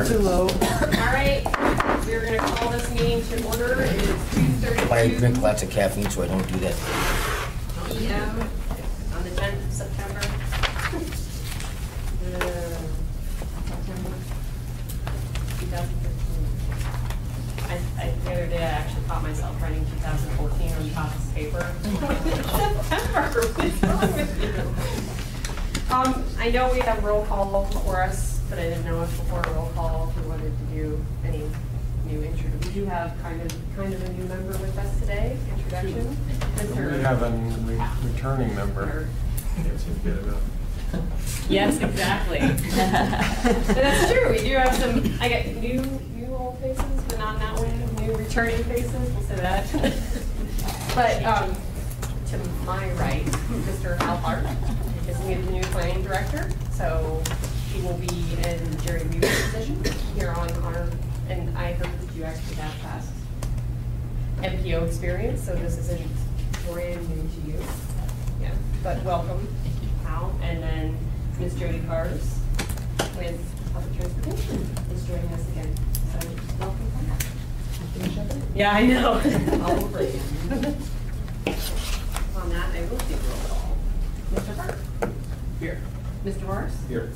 Too low. All right, we're going to call this meeting to order. It is 2:32 I drink lots of caffeine, so I don't do that. p.m. on the 10th of September. September 2013. The other day I actually caught myself writing 2014 on top of this paper. September, what's wrong with you? I know we have roll call for us, but I didn't know if before a roll call if we wanted to do any new intro. We do have kind of a new member with us today. Introduction. We have a returning member. Yes, exactly. That's true. We do have some. I get new old faces, but not in that way. New returning faces. We'll say that. But to my right, Mr. Al Hart is the new planning director. So he will be in Jerry Weaver's position here on our. And I heard that you actually have past MPO experience, so this is brand new to you. Yeah, but welcome, Al. And then Ms. Jody Cars with Public Transportation is joining us again. So welcome back. Yeah, I know. All over again. On that, I will take roll call. Mr. Hart? Here. Mr. Morris? Here.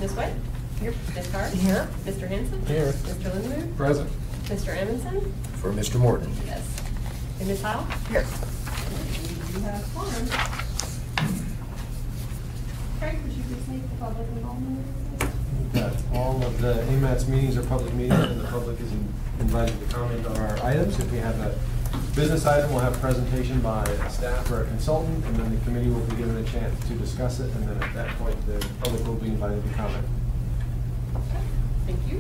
Ms. White? Here. Ms. Cars? Here. Mr. Hanson? Here. Mr. Lindemood? Present. Mr. Amundson? For Mr. Morton. Yes. And Ms. Howell? Here. You have quorum. Craig, would you please make the public involvement? All of the AMATS meetings are public meetings, and the public is invited to comment on our items. If we have a business item, we'll have a presentation by a staff or a consultant, and then the committee will be given a chance to discuss it, and then at that point, the public will be invited to comment. Thank you.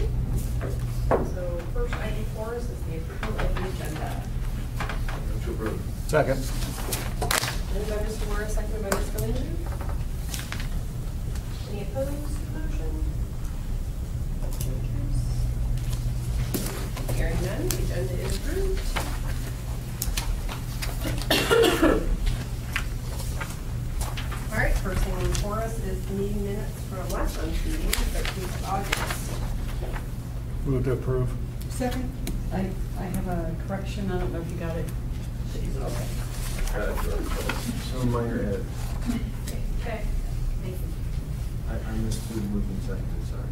So first item for us is the approval of the agenda. To approve. Second. Moved by Mr. Morris, seconded by Mr. Lindemood. Any opposed to the motion? Hearing none, the agenda is approved. All right, first thing for us is the meeting minutes from last month's meeting, 13th of August. Move to approve. Second. I have a correction. I don't know if you got it. Okay. Some minor edit. Okay, thank you. I missed who moved and seconded, sorry.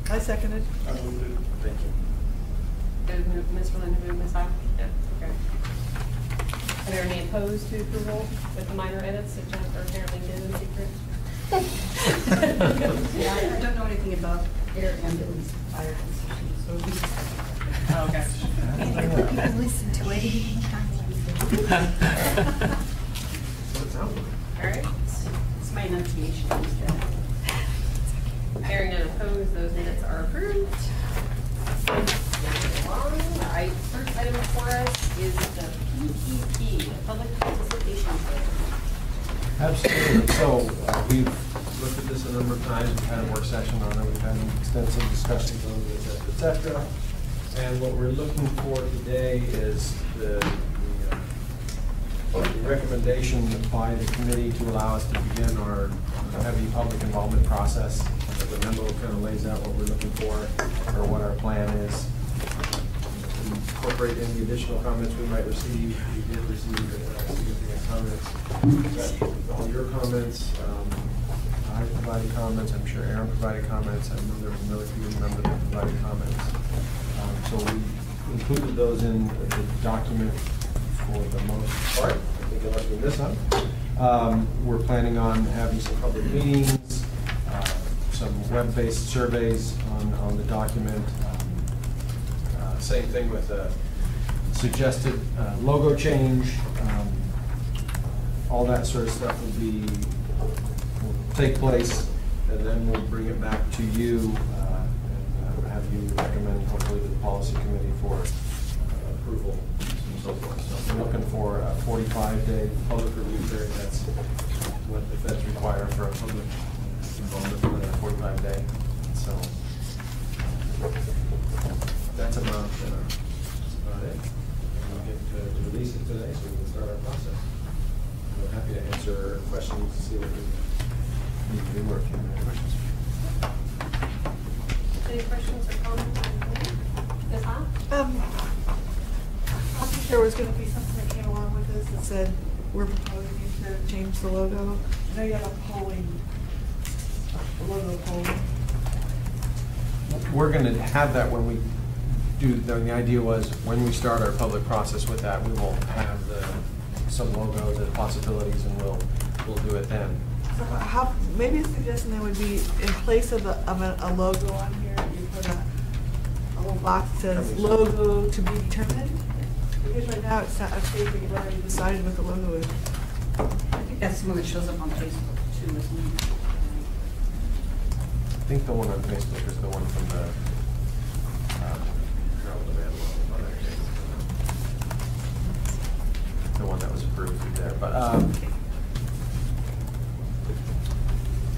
I seconded. I moved it. Thank you. Mr. Lindemood, Ms. Howell? Yeah, okay. Are there any opposed to approval with the minor edits that Jennifer apparently did in secret? Yeah, I don't know anything about air ambulance fire concessions, so we Oh, okay. listen to it. All right. It's my enunciation instead. Hearing none opposed, those minutes are approved. Moving along. All right, first item before us is the PPP, the Public Participation Plan. Absolutely. So we've looked at this a number of times. We've had a work session on it. We've had extensive discussions on this, et cetera. And what we're looking for today is the recommendation by the committee to allow us to begin our heavy public involvement process. The memo kind of lays out what we're looking for, or what our plan is. Incorporate any additional comments we might receive. We did receive significant comments. All your comments. I provided comments. I'm sure Aaron provided comments. I know there was another committee member that provided comments. So we included those in the document for the most part. I think unless we miss some. We're planning on having some public meetings, some web-based surveys on the document. Same thing with a suggested logo change. All that sort of stuff will take place, and then we'll bring it back to you and have you recommend hopefully to the policy committee for approval and so forth. So we're looking for a 45-day public review period. That's what the feds require for a public involvement within a 45-day. So that's about it. We'll get to release it today so we can start our process. I'm happy to answer questions, see what we need to do, or if you have any questions. Any questions or comments? Ms. Howe? I think there was gonna be something that came along with this that said, we're proposing to change the logo. I know you have a logo polling. We're going to have that when we do, the idea was when we start our public process with that, we will have some logos and possibilities, and we'll do it then. So how, maybe a suggestion that would be, in place of a logo on here, you put a little box that says logo to be determined. Because right now it's not a state that you've already decided what the logo is. I think that's the one that shows up on Facebook too, isn't it? I think the one on Facebook is the one from the, the one that was approved through there, but,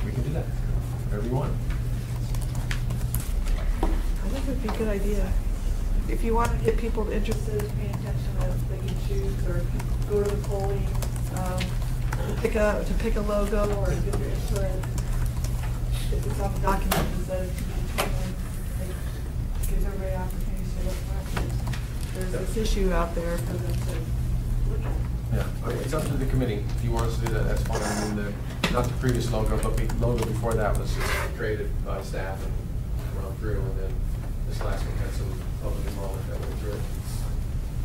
we can do that, whatever you want. I think it would be a good idea. If you want to get people interested in paying attention, that they can choose, or go to the polling, to pick a logo, or give your input. If it's on the document instead of it gives everybody an opportunity to say, look, there's this issue out there for them to look at. Yeah, it's up to the committee. If you want us to do that, that's fine. I mean, not the previous logo, but the logo before that was created by staff and run through, and then this last one had some public involvement that went through it.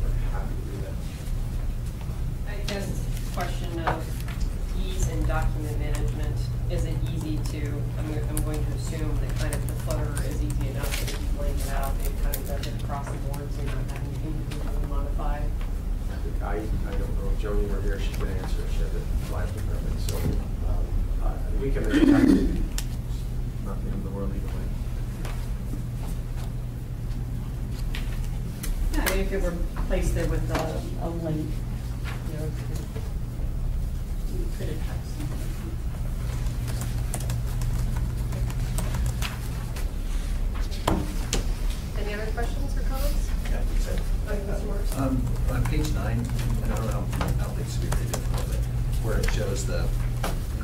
We're happy to do that. I guess question of ease in document management. Is it easy to, I'm going to assume that kind of the footer is easy enough that if you blank it out, it kind of does it across the board, so you're not having to individually modify? I don't know if Joni were here, she could answer. She had the live department, so we can make it happen. Not the end of the world either way. Yeah, I mean, if it were placed there with a link, you know, you could attach something. Any other questions or comments? Yeah, I think so. On page 9, and I don't know, I don't think it's very difficult, but where it shows the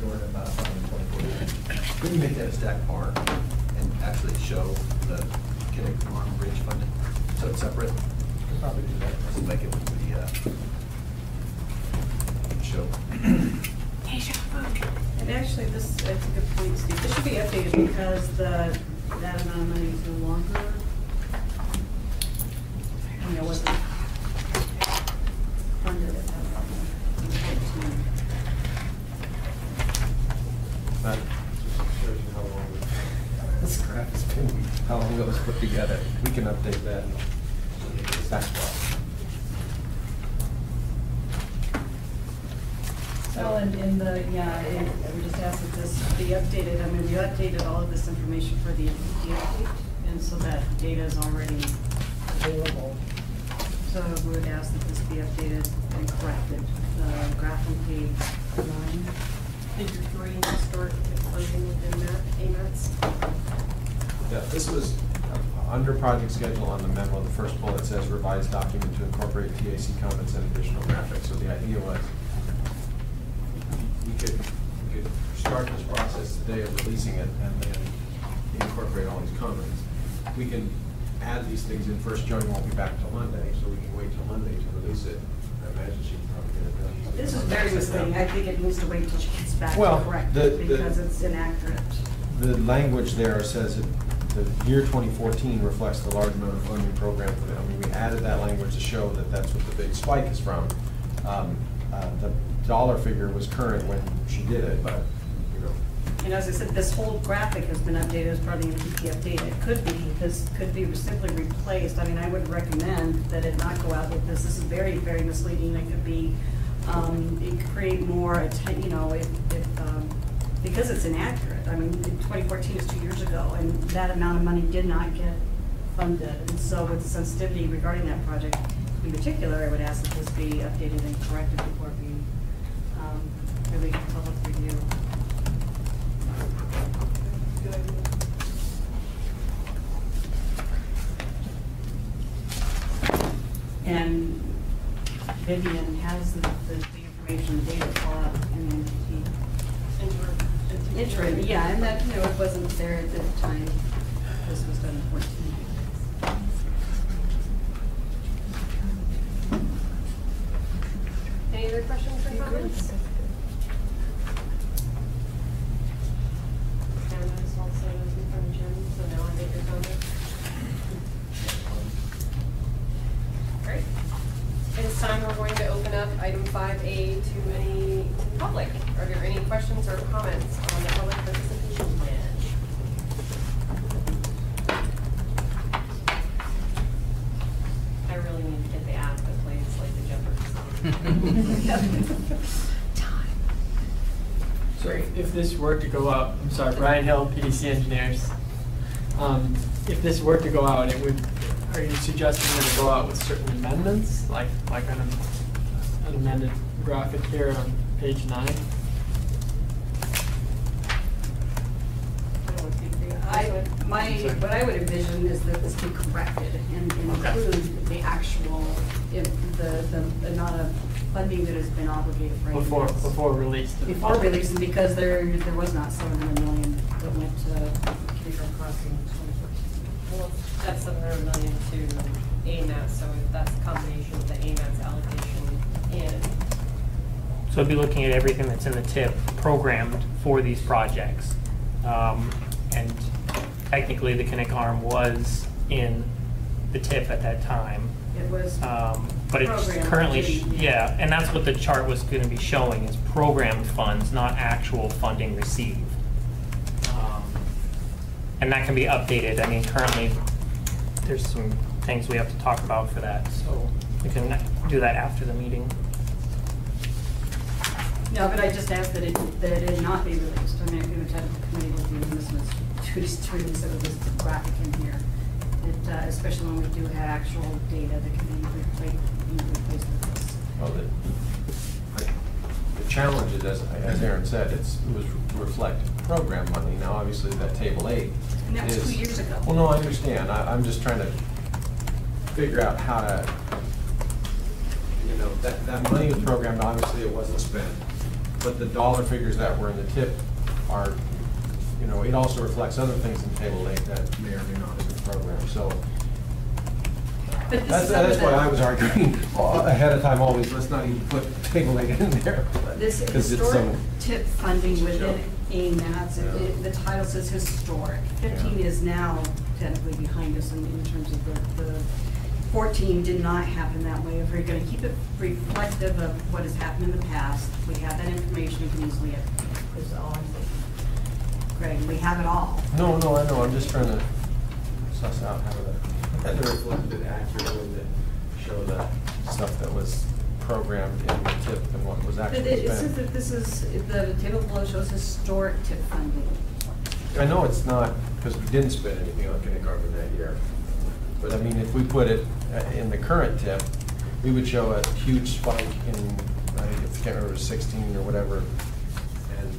going about 124. Couldn't you make that a stack bar and actually show the Kinnick Farm Bridge funding? So it's separate? Could probably do that. Doesn't make it with the show. And actually, that's a good point, Steve. This should be updated because that amount of money is no longer, I mean, it wasn't funded at that level. That just shows you how long this graph has been, how long it was put together. We can update that. That's well. So in the, we just asked that this be updated. I mean, we updated all of this information for the update, and so that data is already available. So we would ask that this be updated and corrected. The graph on page 9. Figure 3, historic funding within that, AMATS. Yeah, this was under project schedule on the memo. The first bullet says revised document to incorporate TAC comments and additional graphics. So the idea was we could start this process today of releasing it and then incorporate all these comments. We can add these things in first. Joni won't be back till Monday, so we can wait till Monday to release it. I imagine she can probably get it done. This is very misleading. I think it needs to wait until she gets back Well, to correct it the- because it's inaccurate. The language there says that the year 2014 reflects the large amount of funding program for them. I mean, we added that language to show that that's what the big spike is from. The dollar figure was current when she did it, but, you know. And as I said, this whole graphic has been updated as part of the MPP update. It could be, this could be simply replaced. I mean, I would recommend that it not go out with this. This is very, very misleading. It could be, it could create more, you know, because it's inaccurate. I mean, 2014 is 2 years ago, and that amount of money did not get funded. And so with the sensitivity regarding that project in particular, I would ask that this be updated and corrected before we release public review. Good idea. And Vivian has the information, the data pull out in the NPT. Interim, yeah, and that, you know, it wasn't there at the time. this was done in 14. Any other questions or comments? Candace also is in front of Jim, so now I get your comments. Great. It is time we're going to open up item 5A to the public. Are there any questions or comments on the public participation plan? I really need to get the app that plays like the Jeopardy song. So if this were to go out, I'm sorry, Brian Hill, PDC Engineers. If this were to go out, it would, are you suggesting that it go out with certain amendments, like an amended graphic here on page 9? What I would envision is that this be corrected and include the actual, the amount of funding that has been obligated for AMATS. Before release. to the Before public. releasing, because there was not 700 million that went to Kindergarten Crossing in 2014. Well, that's 700 million to AMATS, so that's a combination of the AMATS allocation and. So I'd be looking at everything that's in the TIP programmed for these projects. And technically, the Kinnick arm was in the TIP at that time. It was But it's programmed, currently, yeah. and that's what the chart was going to be showing, is programmed funds, not actual funding received. And that can be updated. I mean, currently, there's some things we have to talk about for that, so we can do that after the meeting. No, but I just asked that it not be released. I mean, I could have had the committee review, and this was two instead of this graphic in here. Especially when we do have actual data that can be replaced with this. Well, the challenge is, as Aaron said, it was reflect program money. Now, obviously, that table 8 And that was is. 2 years ago. Well, no, I understand. I'm just trying to figure out how to, that money was programmed, obviously it wasn't spent. But the dollar figures that were in the TIP are, it also reflects other things in table 8 that may or may not have been programmed. So But this that's is why I was arguing ahead of time always, let's not even put table 8 in there. This 'Cause it's historic so- TIP funding within AMATS, the title says historic. 15 is now technically behind us in terms of the 14 did not happen that way. If we're going to keep it reflective of what has happened in the past, we have that information, we can easily, is all I'm saying. Greg, we have it all. No, I know. I'm just trying to suss out how to reflect it accurately, to show the stuff that was programmed in the TIP and what was But actually it says spent. that this is, the table below shows historic TIP funding. I know it's not, because we didn't spend anything on kindergarten that year. But I mean, if we put it in the current TIP, we would show a huge spike in, I can't remember, it was 16 or whatever. And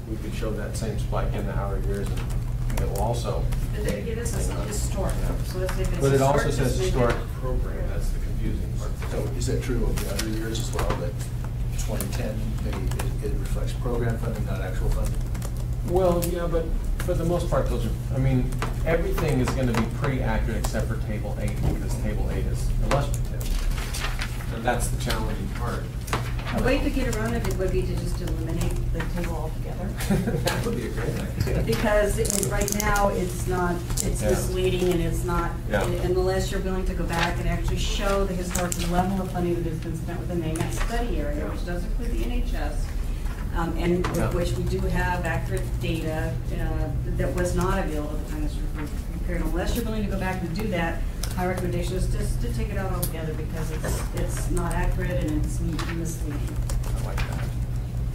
we could show that same spike in the outer years, and it will also. It is historic, so let's say if it's But it also historic, says just make it- historic program, that's the confusing part. So is that true of the other years as well, that 2010, maybe it reflects program funding, not actual funding? Well, yeah, but for the most part, those are, I mean, everything is gonna be pretty accurate except for table 8, because table 8 is illustrative. And that's the challenging part. The way to get around it would be to just eliminate the table altogether. That would be a great idea. Because right now, it's not, it's Yeah. misleading and it's not, Yeah. unless you're willing to go back and actually show the historical level of funding that has been spent within the AMATS study area, which does include the NHS. And Yeah. with which we do have accurate data that was not available at the time this was prepared. Unless you're willing to go back and do that, my recommendation is just to take it out altogether, because it's not accurate and it's misleading. I like that.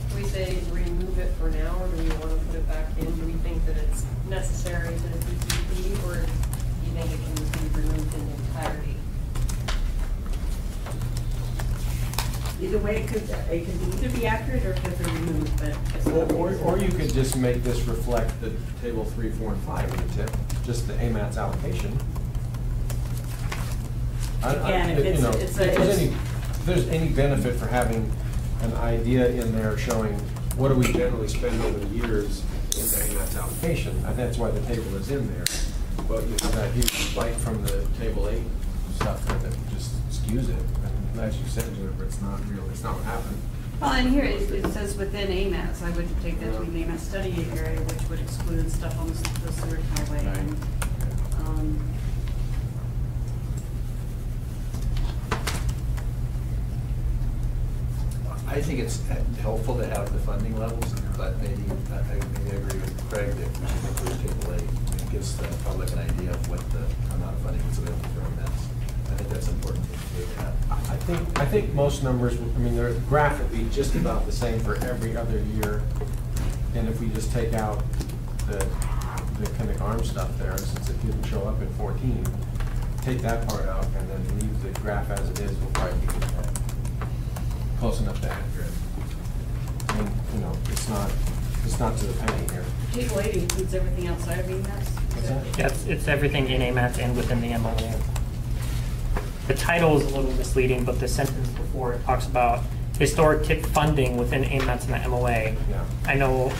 Do we say remove it for now, or do we want to put it back in? Do we think that it's necessary to the PPP, or do you think it can be removed in entirety? Either way, it could either be accurate or it could be removed, but. it's not- Or you could just make this reflect the table 3, 4, and 5 in the TIP, just the AMATS allocation. Again, if it's- it's a- If there's any benefit for having an idea in there showing what do we generally spend over the years, into AMATS allocation, and that's why the table is in there. But you have that huge light from the table 8 stuff that just skews it. And as you said, Jennifer, it's not real, it's not what happened. Well, and here it says within AMATS, I would take that to be an AMATS study area, which would exclude stuff on the Seward Highway. Right. And, I think it's helpful to have the funding levels, but maybe I agree with Craig that we should include table 8. It gives the public an idea of what the amount of funding that's available for AMATS. I think that's important to have. I think most numbers, I mean, they're graphically just about the same for every other year. And if we just take out the Kinnick Arm stuff there, since it didn't show up in 14, take that part out and then leave the graph as it is, we'll probably be close enough to accurate. I mean, you know, it's not to the penny here. Table 8 includes everything outside of AMATS. What's that? Yes, it's everything in AMATS and within the MOA. The title is a little misleading, but the sentence before it talks about historic TIP funding within AMATS and the MOA. Yeah. I know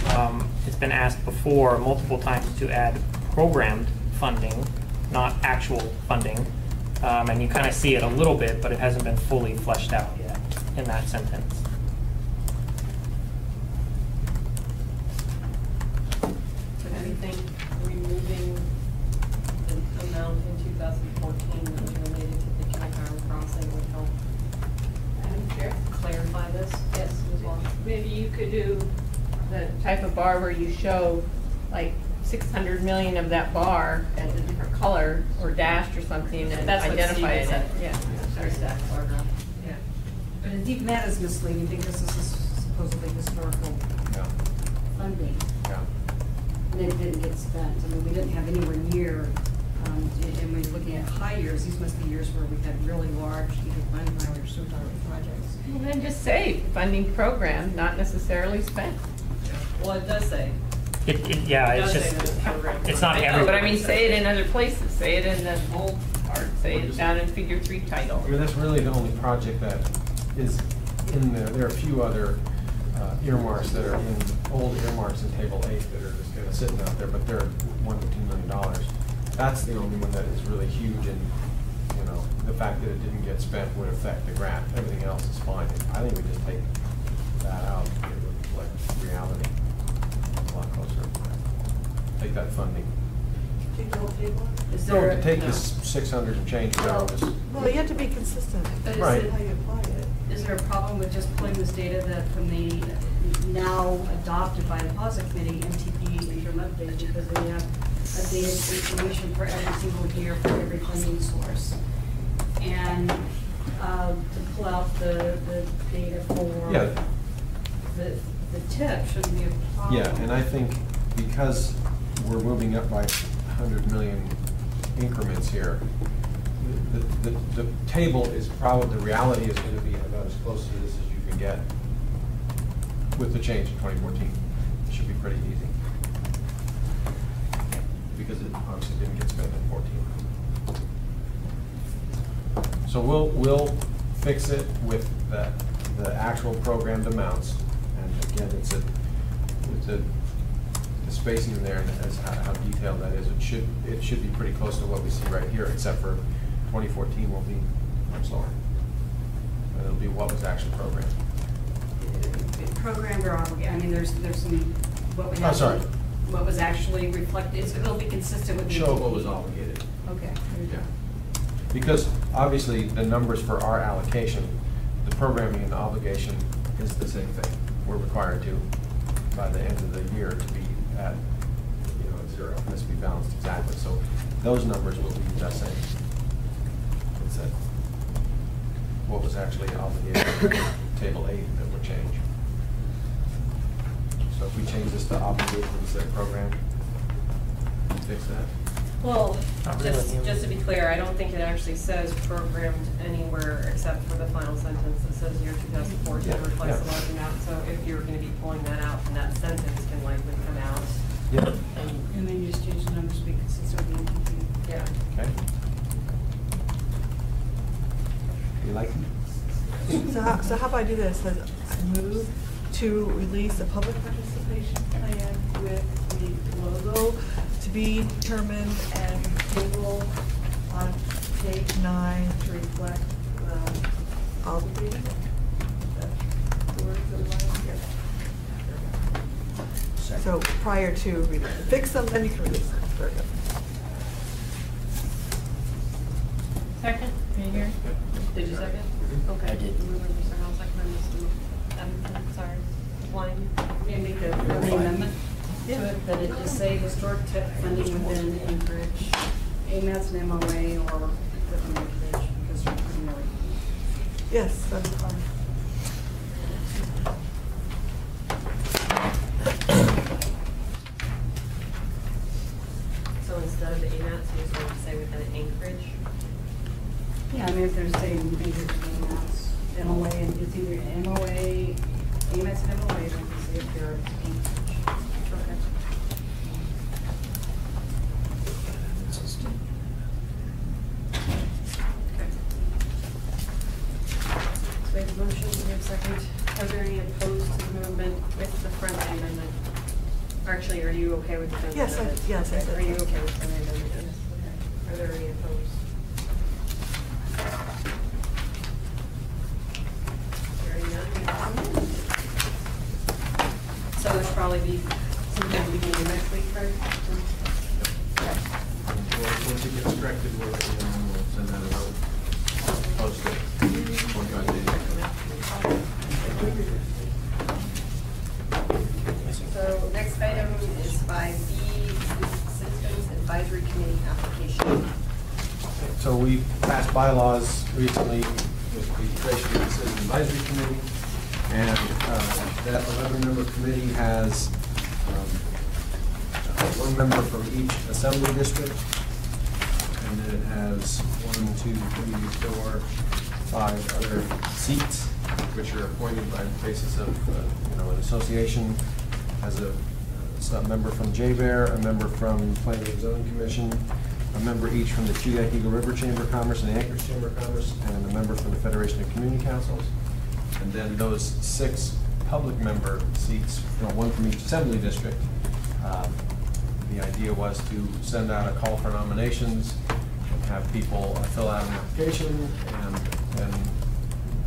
it's been asked before multiple times to add programmed funding, not actual funding. And you kind of see it a little bit, but it hasn't been fully fleshed out yet in that sentence. So do you think removing the amount in 2014 that was related to the Kinnick Arm crossing would help clarify this? Yes, as well. Maybe you could do the type of bar where you show like 600 million of that bar as a different color or dashed or something and That's what identify it. Steve said. Yeah. Sorry, staff, or not. Yeah. But even that is misleading because this is supposedly historical Yeah. funding. Yeah. And it didn't get spent. I mean, we didn't have anywhere near, and we're looking at high years, these must be years where we had really large either fund highway or sewer highway projects. Well, then just say funding program, not necessarily spent. Well, it does say. Yeah, It it's does say just, that it's programmed. it's not I know, every. but I mean, say it in other places. Say it in the bold part. Say it down in Figure 3 title. I mean, that's really the only project that is in there. There are a few other earmarks that are in, old earmarks in Table 8 that are just kind of sitting out there, but they're $1 to $2 million. That's the only one that is really huge, and, you know, the fact that it didn't get spent would affect the grant. Everything else is fine. I think we just take that out, it would reflect reality a lot closer. Take that funding. Take the whole table? Is No, there, to take this 600 and change, Well, just, Well, you have to be consistent. But is Right. it- How you apply it. is there a problem with just pulling this data that from the now adopted by the POSIT committee, MTP interim update, because they have updated information for every single year for every funding source? And to pull out the data for yeah. the tip shouldn't be a problem. Yeah, and I think because we're moving up by 100 million increments here, the table is probably, the reality is going to be about as close to this as you can get with the change in 2014. It should be pretty easy. Because it obviously didn't get spent in 14. So we'll fix it with the actual programmed amounts. And again, it's the spacing in there and as how detailed that is. It should be pretty close to what we see right here, except for 2014 will be much lower. And it'll be what was actually programmed. Programmed or obligated, I mean, there's some, what we Oh, have. sorry. What was actually reflected, so it'll be consistent with the. Show what was obligated. Okay. Yeah. Because obviously the numbers for our allocation, the programming and the obligation is the same thing. We're required to, by the end of the year, to be at, you know, 0. It has to be balanced exactly. So those numbers will be the same. It's that what was actually obligated, Table 8 that would change. So if we change this to obligated instead of programmed, fix that. Well, Not really. just to be clear, I don't think it actually says programmed anywhere except for the final sentence that says year 2014 Yeah, reflects the yeah. large amount. So if you're going to be pulling that out, then that sentence can likely come out. Yeah. And then you just change the numbers to be consistent with the NTP. Yeah. Okay. You like it? So how about I do this? I move to release a public participation plan with the logo to be determined and table on page 9 to reflect all the data. The words that we want to hear. So prior to reading, fix them, then you can release them. Very good. Second, can you hear? Did you second? Okay. I did. Mover, Mr. Hall, second by Mr. I'm sorry, Blind. May I make a friendly amendment to it, that it just say historic tip funding within Anchorage, AMATS and MOA, or within Anchorage, because they're pretty early. Yes, that's fine. So instead of the AMATS, you just want to say within Anchorage? Yeah, I mean, if they're saying Anchorage, AMATS, MOA, and it's either MOA, AMATS and MOA, then you say if they're Anchorage. Okay. So we have a motion, we have a second. Are there any opposed to the movement with the friendly amendment? Or actually, are you okay with the friendly Yes, amendment? yes, I Okay, said Are you yes. okay with the friendly amendment? Yes. Okay. Are there any opposed? Hearing none, we have a motion. So it'll probably be sometime beginning of next week, right? Once it gets corrected, we'll send that out, post it, 45 days. So next item is 5B, Citizens Advisory Committee application. So we passed bylaws recently with the creation of the Citizen Advisory Committee, and that 11-member committee has one member from each assembly district, and then it has 1, 2, 3, 4, 5 other seats, which are appointed by the basis of an association. Has a member from J-Bear, a member from Planning and Zoning Commission, a member each from the Chedak Eagle River Chamber of Commerce and the Anchorage Chamber of Commerce, and a member from the Federation of Community Councils. And then those 6 public member seats, one from each assembly district. The idea was to send out a call for nominations, and have people fill out an application, and then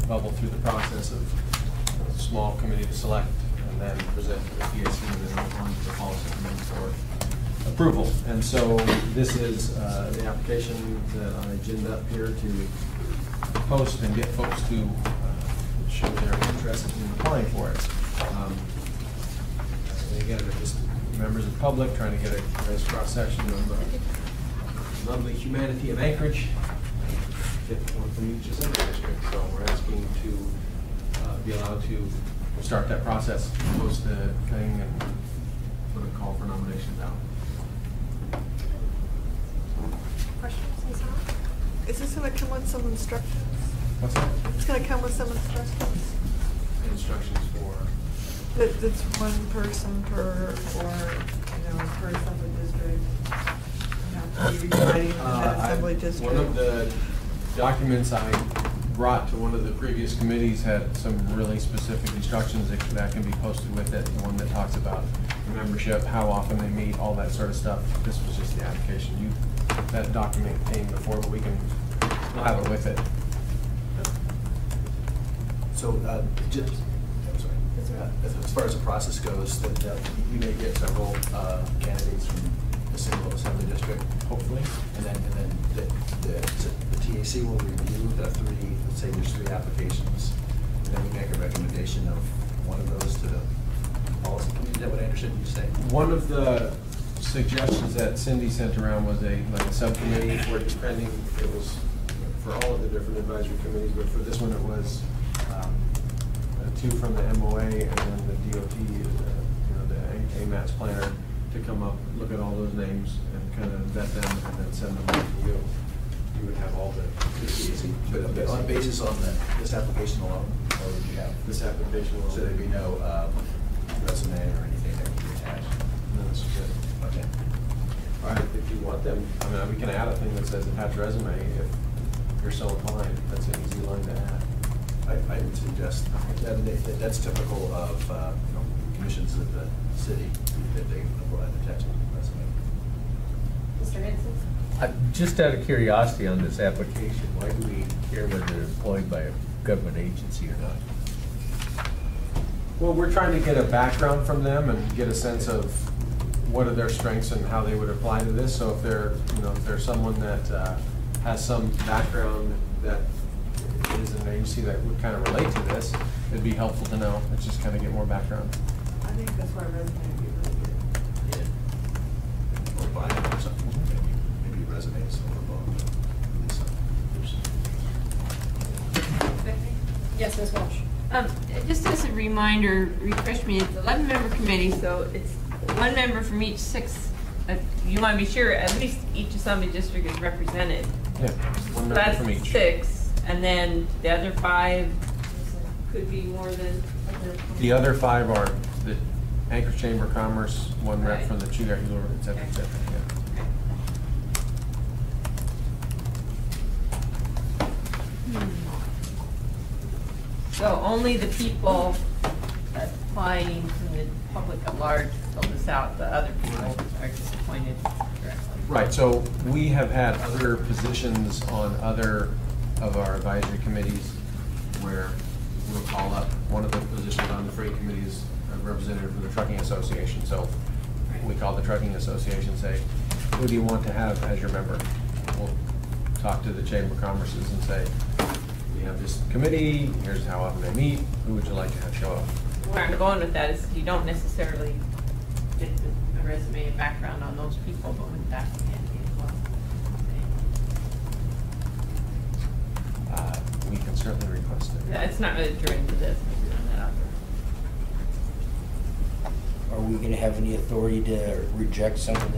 bubble through the process of a small committee to select, and then present to the PAC, and then on to the policy committee for approval. And so this is the application that I ginned up here to post and get folks to show their interest in applying for it. And again, they're just members of the public trying to get a nice cross-section of the lovely humanity of Anchorage. Get one from each assembly district. So we're asking to be allowed to start that process, post the thing, and put a call for nominations out. Questions, Ms. Hall? Is this going to come with some instructions? What's that? It's going to come with some instructions? Instructions for? That's one person per, or, per assembly district. Not to be reciting in that assembly district. One of the documents I brought to one of the previous committees had some really specific instructions that can be posted with it. The one that talks about the membership, how often they meet, all that sort of stuff. This was just the application. That document came before, but we'll have it with it. So, just, I'm sorry. As far as the process goes, that you may get several candidates from a single assembly district, hopefully, and then the TAC will review the 3. Let's say there's 3 applications, and then we make a recommendation of one of those to the policy committee. Is that what I understood you to say? One of the suggestions that Cindy sent around was a subcommittee for depending, it was for all of the different advisory committees, but for this one it was 2 from the MOA and then the DOT, the AMATS planner, to come up, look at all those names and kind of vet them and then send them to you. You would have all the TAC. But on basis on this application alone, or would you have? This application will. So there'd be no resume or anything that would be attached? No, that's good. Okay. All right, if you want them, I mean, we can add a thing that says attach resume if you're so inclined. That's an easy line to add. I would suggest that's typical of commissions of the city that they apply the text resume. Mr. Henson? Just out of curiosity on this application, why do we care whether they're employed by a government agency or not? Well, we're trying to get a background from them and get a sense of what are their strengths and how they would apply to this. So if they're, if there's someone that has some background that is an agency that would kind of relate to this, it'd be helpful to know. Let's just kind of get more background. I think that's why resume would be really good. Yeah. Or bio or something, maybe resumes or both. Yes, Ms. Walsh? Just as a reminder, refresh me, it's 11-member committee, so it's one member from each 6. You want to be sure at least each assembly district is represented. Yeah, one member from That's each. 6, and then the other 5 could be more than. The other 5 are the Anchorage Chamber of Commerce, one rep Right. from the Chugai-Hewlett, et cetera, et cetera. Yeah. So only the people applying from the public at large fill this out, the other people are just appointed directly. Right, so we have had other positions on other of our advisory committees where we'll call up one of the positions on the freight committee is a representative from the Trucking Association. So we call the Trucking Association, say, who do you want to have as your member? We'll talk to the Chamber of Commerce's and say, we have this committee, here's how often they meet, who would you like to have show up? Where I'm going with that is you don't necessarily get the resume and background on those people, but with that handy as well. We can certainly request it. Yeah, it's not really during the this, maybe on that other. Are we gonna have any authority to reject some of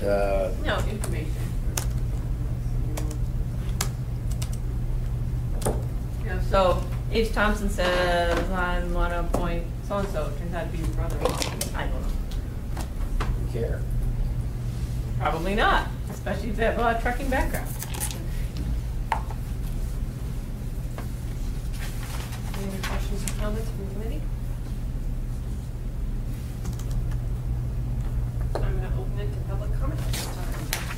the, No, information. Yeah, so H. Thompson says, I want to appoint so-and-so, turns out to be his brother-in-law. I don't know. care? Probably not, especially if they have a trucking background. Any other questions or comments from the committee? I'm going to open it to public comment at this time.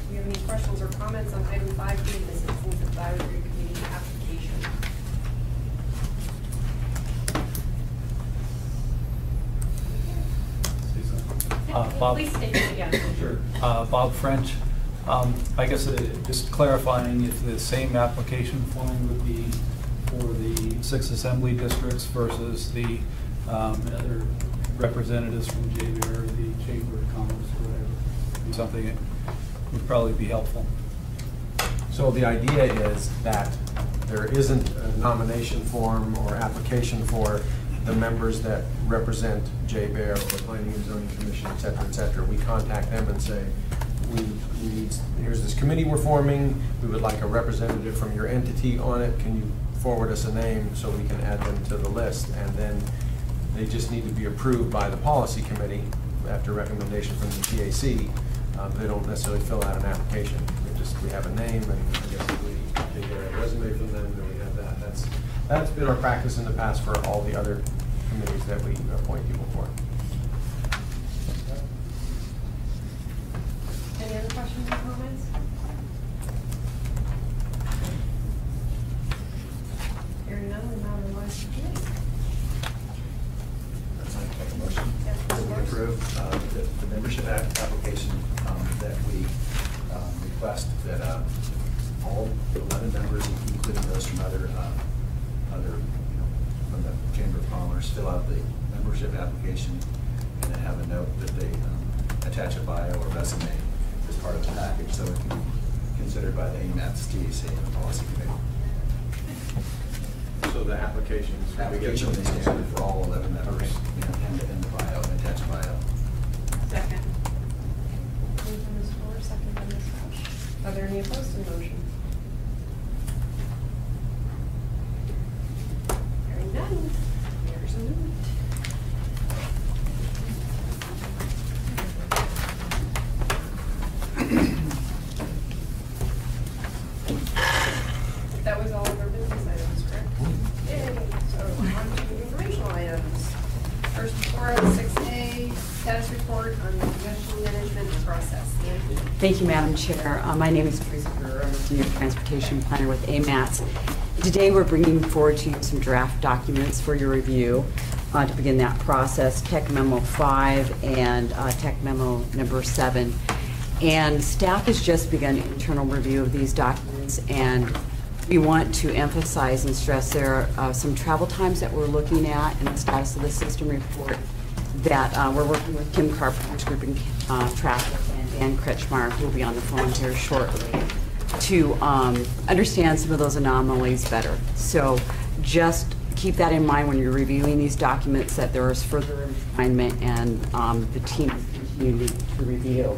Do you have any questions or comments on item 5B, the Citizens Advisory Committee application? Bob. Please state it again. Sure. Bob French. I guess just clarifying if the same application form would be for the 6 assembly districts versus the other representatives from JBR, or the Chamber of Commerce, or whatever. Something that would probably be helpful. So the idea is that there isn't a nomination form or application for the members that represent J-Bear or Planning and Zoning Commission, et cetera, we contact them and say, we need, here's this committee we're forming, we would like a representative from your entity on it, can you forward us a name so we can add them to the list? And then they just need to be approved by the policy committee after recommendation from the TAC. They don't necessarily fill out an application. We have a name, and I guess if we get a resume from them, then we have that. That's been our practice in the past for all the other committees that we appoint people for. Any other questions or comments? Hearing none, we'll now revise the committee. That's like make a motion. Yes, That we Mr. Morris. approve the membership application that we request that all 11 members, including those from other, from the Chamber of Commerce, fill out the membership application and then have a note that they attach a bio or resume as part of the package so it can be considered by the AMATS, TAC, and the policy committee. So the applications. Application is standard for all 11 members, and the bio, and attached bio. Second. Moved by Ms. Fuller, second by Ms. Welch. Are there any opposed to the motion? Hearing none, there's a movement. That was all of our business items, correct? Yay, so on to informational items. First before us, 6A, Thank you, Madam Chair. My name is Teresa Brewer. I'm a Senior Transportation Planner with AMATS. Today, we're bringing forward to you some draft documents for your review to begin that process, Tech Memo 5 and Tech Memo number 7. And staff has just begun internal review of these documents, and we want to emphasize and stress there are some travel times that we're looking at in the status of the system report that we're working with Kim Carpenter's group in traffic and Dan Kretschmar, who will be on the phone here shortly, to understand some of those anomalies better. So just keep that in mind when you're reviewing these documents, that there is further refinement, and the team is continuing to review.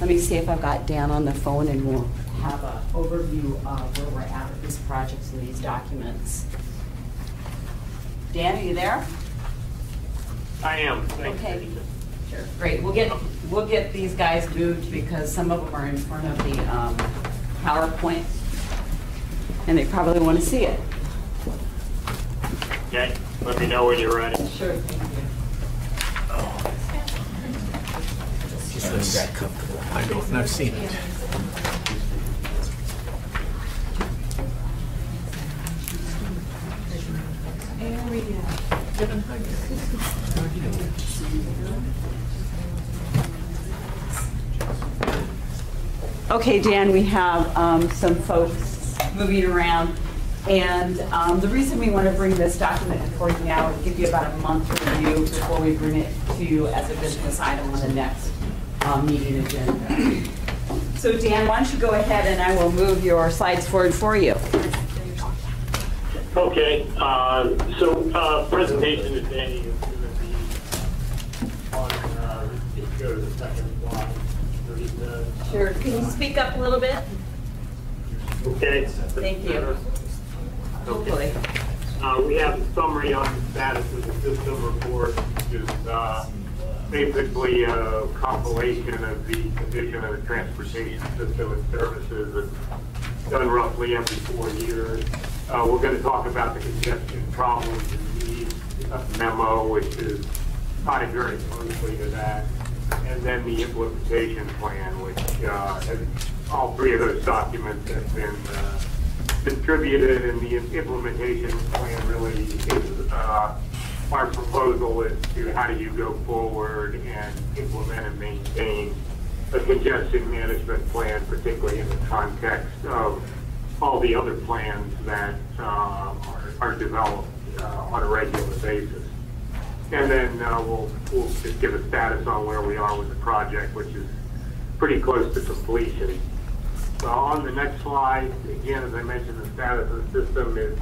Let me see if I've got Dan on the phone, and we'll have an overview of where we're at with these projects and these documents. Dan, are you there? I am. Okay. Sure. Great. We'll get these guys moved because some of them are in front of the PowerPoint, and they probably want to see it. Okay. Let me know when you're ready. Sure. Thank you. Just let me get comfortable. I know, and I've seen it. Okay, Dan, we have some folks moving around, and the reason we want to bring this document before you now is give you about a month to review before we bring it to you as a business item on the next meeting agenda. So Dan, why don't you go ahead and I will move your slides forward for you. Okay, so presentation today is going to be on, let's go to the second slide. Sure. Can you speak up a little bit? Okay. Thank you. Hopefully. We have a summary on the status of the system report, which is basically a compilation of the condition of the transportation system and services. It's done roughly every 4 years. We're going to talk about the congestion problems and needs memo, which is tied very closely to that. And then the implementation plan, which all three of those documents have been distributed, and the implementation plan really is our proposal as to how do you go forward and implement and maintain a congestion management plan, particularly in the context of all the other plans that are developed on a regular basis. And then we'll just give a status on where we are with the project, which is pretty close to completion. On the next slide, again, as I mentioned, the status of the system is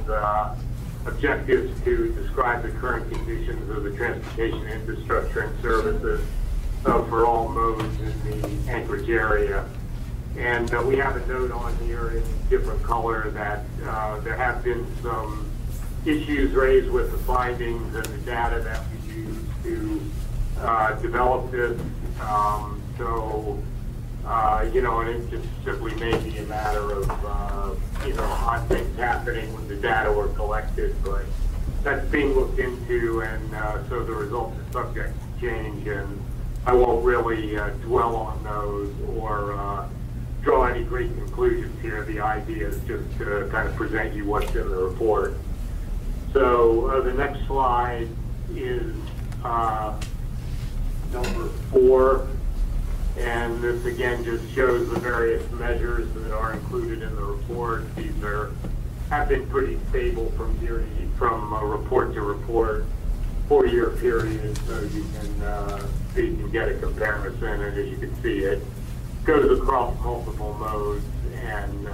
objectives to describe the current conditions of the transportation infrastructure and services for all modes in the Anchorage area. And we have a note on here in different color that there have been some issues raised with the findings and the data that we use to develop this. And it just simply may be a matter of, odd things happening when the data were collected, but that's being looked into, and so the results are subject to change, and I won't really dwell on those or draw any great conclusions here. The idea is just to kind of present you what's in the report. So the next slide is number 4, and this again just shows the various measures that are included in the report. These have been pretty stable from report to report, 4-year period, so you can get a comparison, and as you can see, it goes across multiple modes and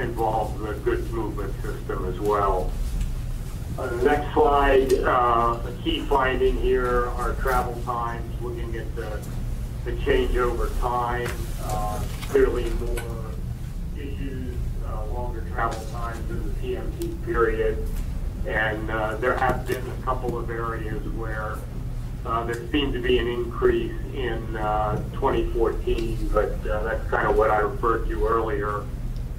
involves the goods movement system as well. On the next slide, a key finding here are travel times, looking at the change over time. Clearly more issues, longer travel times in the PMT period. And there have been a couple of areas where there seemed to be an increase in 2014, but that's kind of what I referred to earlier.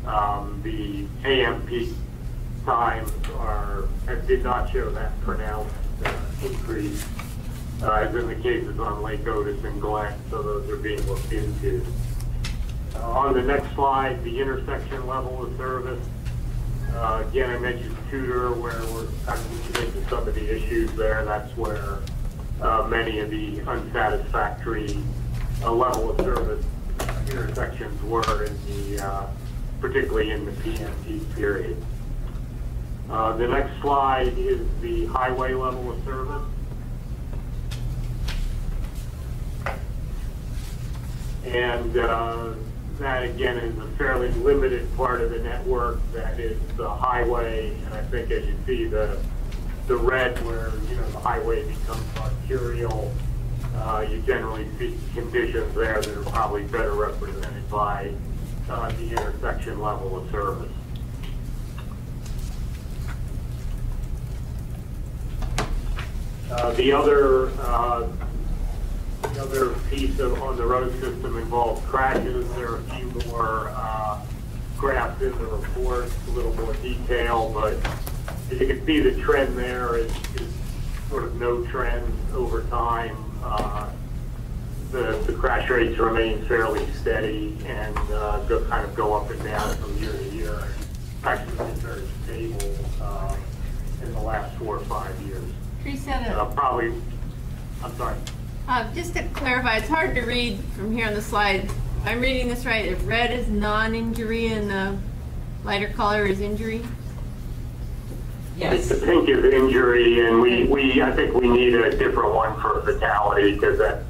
The AMP times did not show that pronounced increase, as in the cases on Lake Otis and Glen, so those are being looked into. On the next slide, the intersection level of service. Again, I mentioned Tudor, where we're kind of looking into some of the issues there. That's where many of the unsatisfactory level of service intersections were in the, particularly in the PMT period. The next slide is the highway level of service. And that again is a fairly limited part of the network that is the highway. And I think as you see the red where, you know, the highway becomes arterial, you generally see conditions there that are probably better represented by the intersection level of service. The other piece on the road system involves crashes. There are a few more graphs in the report, a little more detail, but as you can see, the trend there is sort of no trend over time. The crash rates remain fairly steady and go up and down from year to year. It's actually been very stable in the last 4 or 5 years. Probably, I'm sorry. Just to clarify, it's hard to read from here on the slide. I'm reading this right. If red is non-injury and the lighter color is injury? Yes. The pink is injury, and I think we need a different one for fatality because that's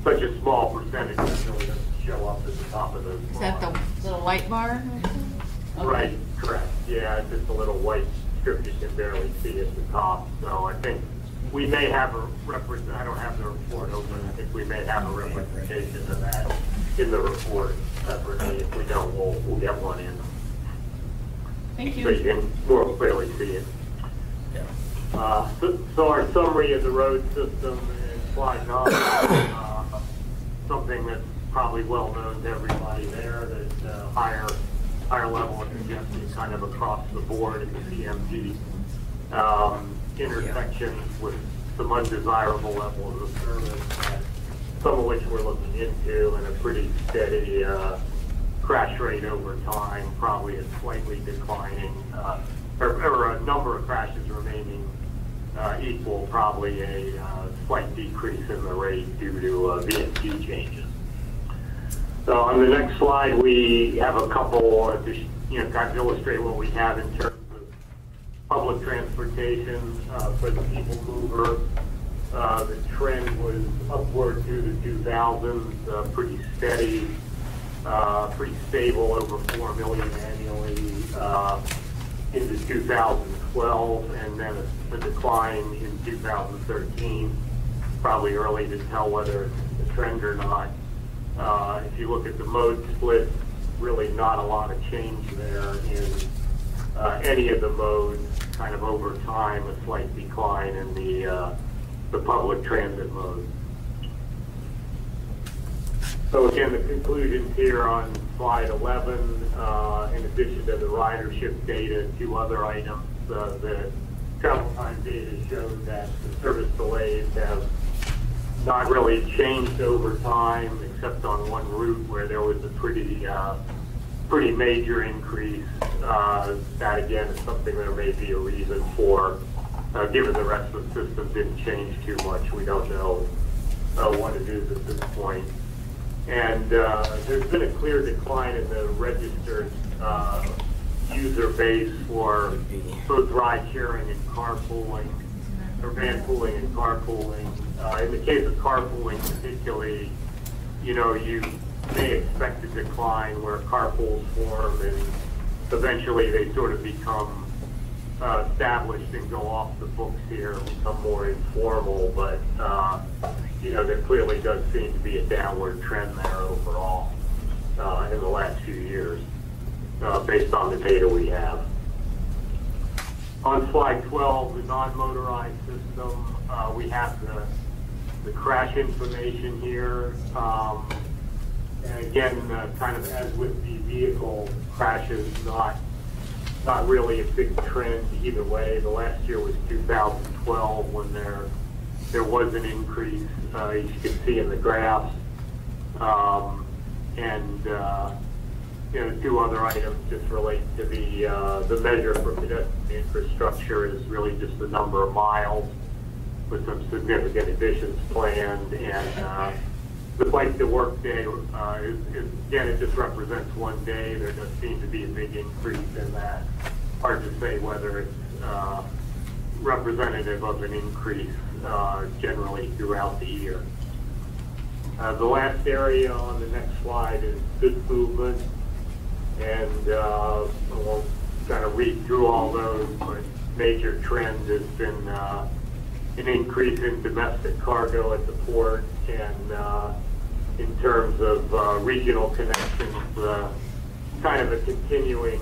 such a small percentage that really doesn't show up at the top of those bars. Is that the little white bar? Right, correct. Yeah, it's just a little white strip you can barely see at the top. So I think we may have a I don't have the report open. I think we may have a representation of that in the report separately. If we don't, we'll get one in. Thank you. So you can more clearly see it. So our summary of the road system in slide 9, something that's probably well known to everybody there, that higher level of congestion kind of across the board in the CMT. Intersections with some undesirable levels of service, some of which we're looking into, and a pretty steady crash rate over time, probably a slightly declining, or a number of crashes remaining equal, probably a slight decrease in the rate due to VMT changes. So on the next slide, we have a couple, to kind of illustrate what we have in terms of public transportation for the people mover. The trend was upward through the 2000s, pretty steady, pretty stable, over 4 million annually into 2012, and then a decline in 2013. Probably early to tell whether it's a trend or not. If you look at the mode split, really not a lot of change there in any of the modes. Kind of over time, a slight decline in the public transit mode. So again, the conclusions here on slide 11, in addition to the ridership data, 2 other items. The travel time data showed that the service delays have not really changed over time, except on one route where there was a pretty major increase. That again is something there may be a reason for, given the rest of the system didn't change too much. We don't know what it is at this point. And there's been a clear decline in the registered user base for both ride sharing and carpooling, or van pooling and carpooling. In the case of carpooling particularly, you may expect a decline where carpools form and eventually they sort of become established and go off the books here and become more informal, but there clearly does seem to be a downward trend there overall in the last few years based on the data we have. On slide 12, the non-motorized system, we have the crash information here. And again, kind of as with the vehicle crashes, not really a big trend either way. The last year was 2012 when there was an increase, as you can see in the graphs. And the two other items just relate to the measure for pedestrian infrastructure is really just the number of miles with some significant additions planned. And despite the work day, again, it just represents one day. There does seem to be a big increase in that. Hard to say whether it's representative of an increase generally throughout the year. The last area on the next slide is goods movement, and I won't kind of read through all those, but major trend has been an increase in domestic cargo at the port, and in terms of regional connections, kind of a continuing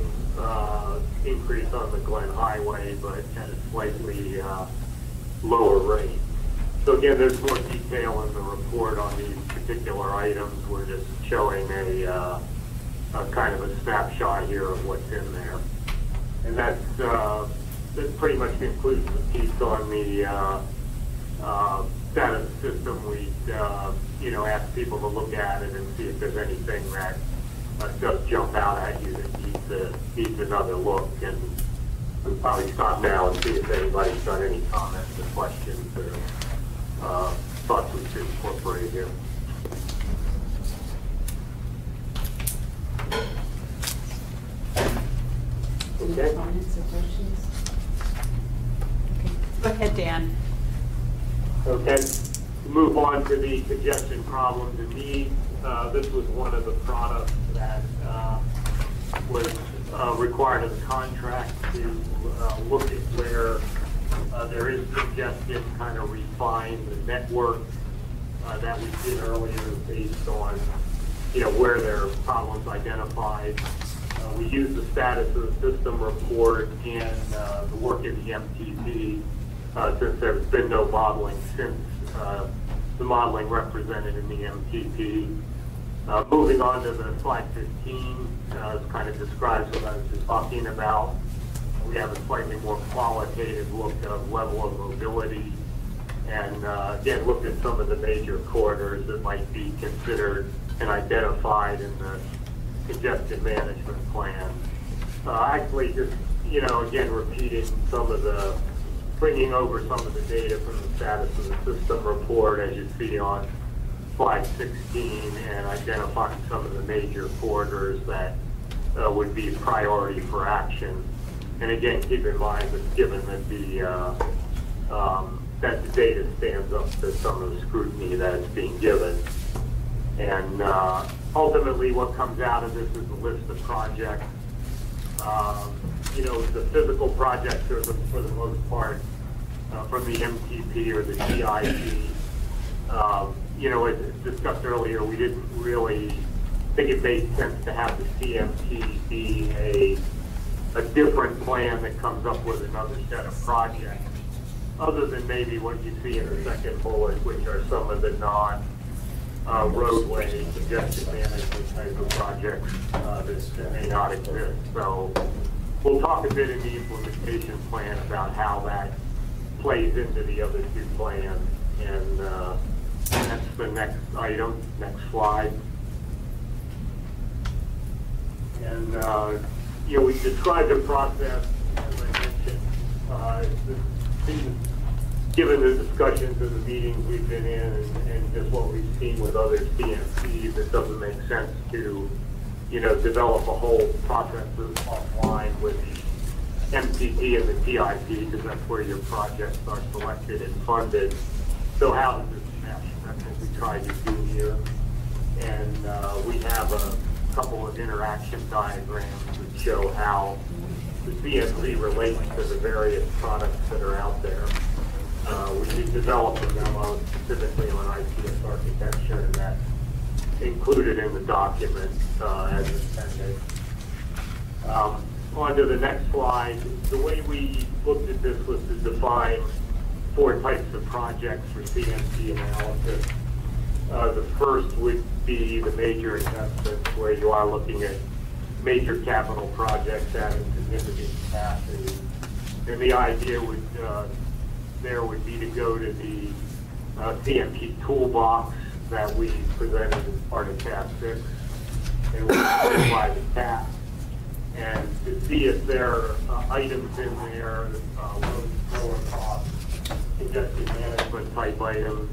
increase on the Glen Highway, but at a slightly lower rate. So again, there's more detail in the report on these particular items. We're just showing a kind of a snapshot here of what's in there. And that pretty much concludes the piece on the status system. We ask people to look at it and see if there's anything that does jump out at you that needs another look. And we'll probably stop now and see if anybody's got any comments or questions or thoughts we should incorporate here. Any comments or questions? Okay. Go ahead, Dan. Okay. Move on to the congestion problems and needs. This was one of the products that was required of the contract to look at where there is congestion, kind of refine the network that we did earlier based on where there are problems identified. We used the status of the system report and the work in the MTP since there's been no modeling since the modeling represented in the MTP. Moving on to the slide 15, it kind of describes what I was just talking about. We have a slightly more qualitative look of level of mobility, and again, look at some of the major corridors that might be considered and identified in the congestion management plan. Actually, just again, repeating some of the, bringing over some of the data from the status of the system report, as you see on slide 16, and identifying some of the major corridors that would be priority for action. And again, keep in mind that given that the data stands up to some of the scrutiny that is being given. And ultimately, what comes out of this is a list of projects. The physical projects are, for the most part, from the MTP or the GIP. As discussed earlier, we didn't really think it made sense to have the CMP be a different plan that comes up with another set of projects, other than maybe what you see in the second bullet, which are some of the non-roadway congestion management type of projects that may not exist. So we'll talk a bit in the implementation plan about how that plays into the other two plans. And that's the next item, next slide. And we described the process, as I mentioned, given the discussions and the meetings we've been in and just what we've seen with other CMCs, it doesn't make sense to, develop a whole process offline with the MTP and the TIP, because that's where your projects are selected and funded. So how does this mesh? That's what we tried to do here. And we have a couple of interaction diagrams that show how the CMC relates to the various products that are out there. We did develop a memo specifically on ITS architecture, and that's included in the document as intended. On to the next slide. The way we looked at this was to define 4 types of projects for CMC analysis. The first would be the major investments, where you are looking at major capital projects adding significant capacity. And the idea would would be to go to the CMP toolbox that we presented as part of Tab 6 and we apply the cap. And to see if there are items in there, lower cost, congestion management type items,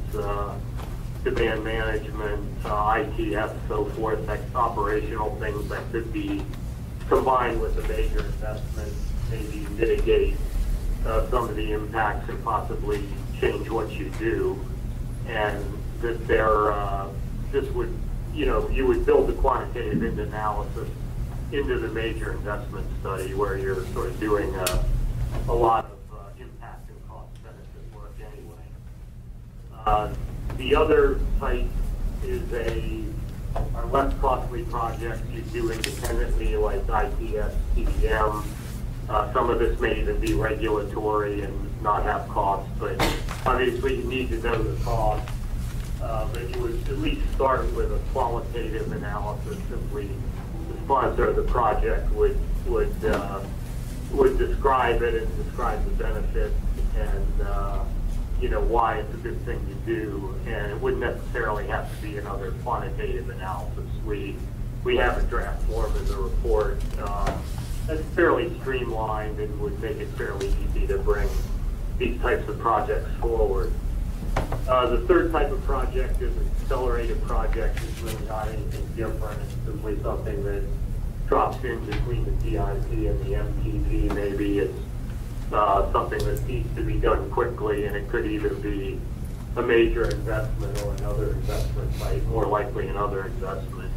demand management, ITF, so forth, like operational things that could be combined with a major investment, maybe mitigate some of the impacts and possibly change what you do. And that this would, you would build the quantitative analysis into the major investment study where you're sort of doing a lot of impact and cost benefit work anyway. The other type is our less costly projects you do independently, like ITS, CDM. Some of this may even be regulatory and not have costs, but obviously you need to know the cost. But you would at least start with a qualitative analysis. Simply, the sponsor of the project would describe it and describe the benefits and why it's a good thing to do. And it wouldn't necessarily have to be another quantitative analysis. We have a draft form in the report that's fairly streamlined and would make it fairly easy to bring these types of projects forward. The third type of project is an accelerated project. It's really not anything different. It's simply something that drops in between the TIP and the MTP. Maybe it's something that needs to be done quickly, and it could even be a major investment or another investment type, more likely another investment.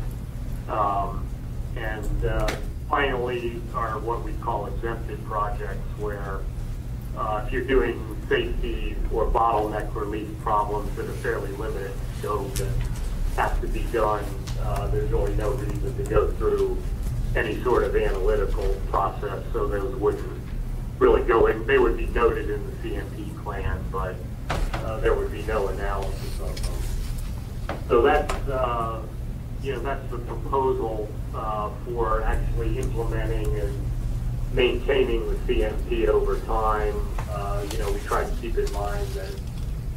Finally are what we call exempted projects, where if you're doing safety or bottleneck relief problems that are fairly limited scope and have to be done, there's really no reason to go through any sort of analytical process, so those wouldn't really go in. They would be noted in the CMP plan, but there would be no analysis of them. So that's that's the proposal for actually implementing and maintaining the CMP over time. We try to keep in mind that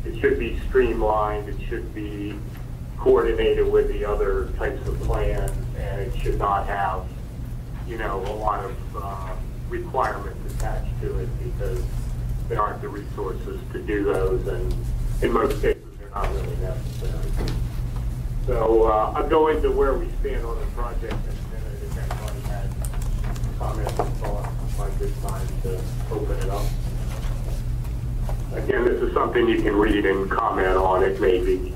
it should be streamlined, it should be coordinated with the other types of plans, and it should not have, a lot of requirements attached to it, because there aren't the resources to do those, and in most cases they're not really necessary. So I'll go into where we stand on the project in a minute. If anybody had comments or thoughts, it's a good time to open it up. Again, this is something you can read and comment on. It may be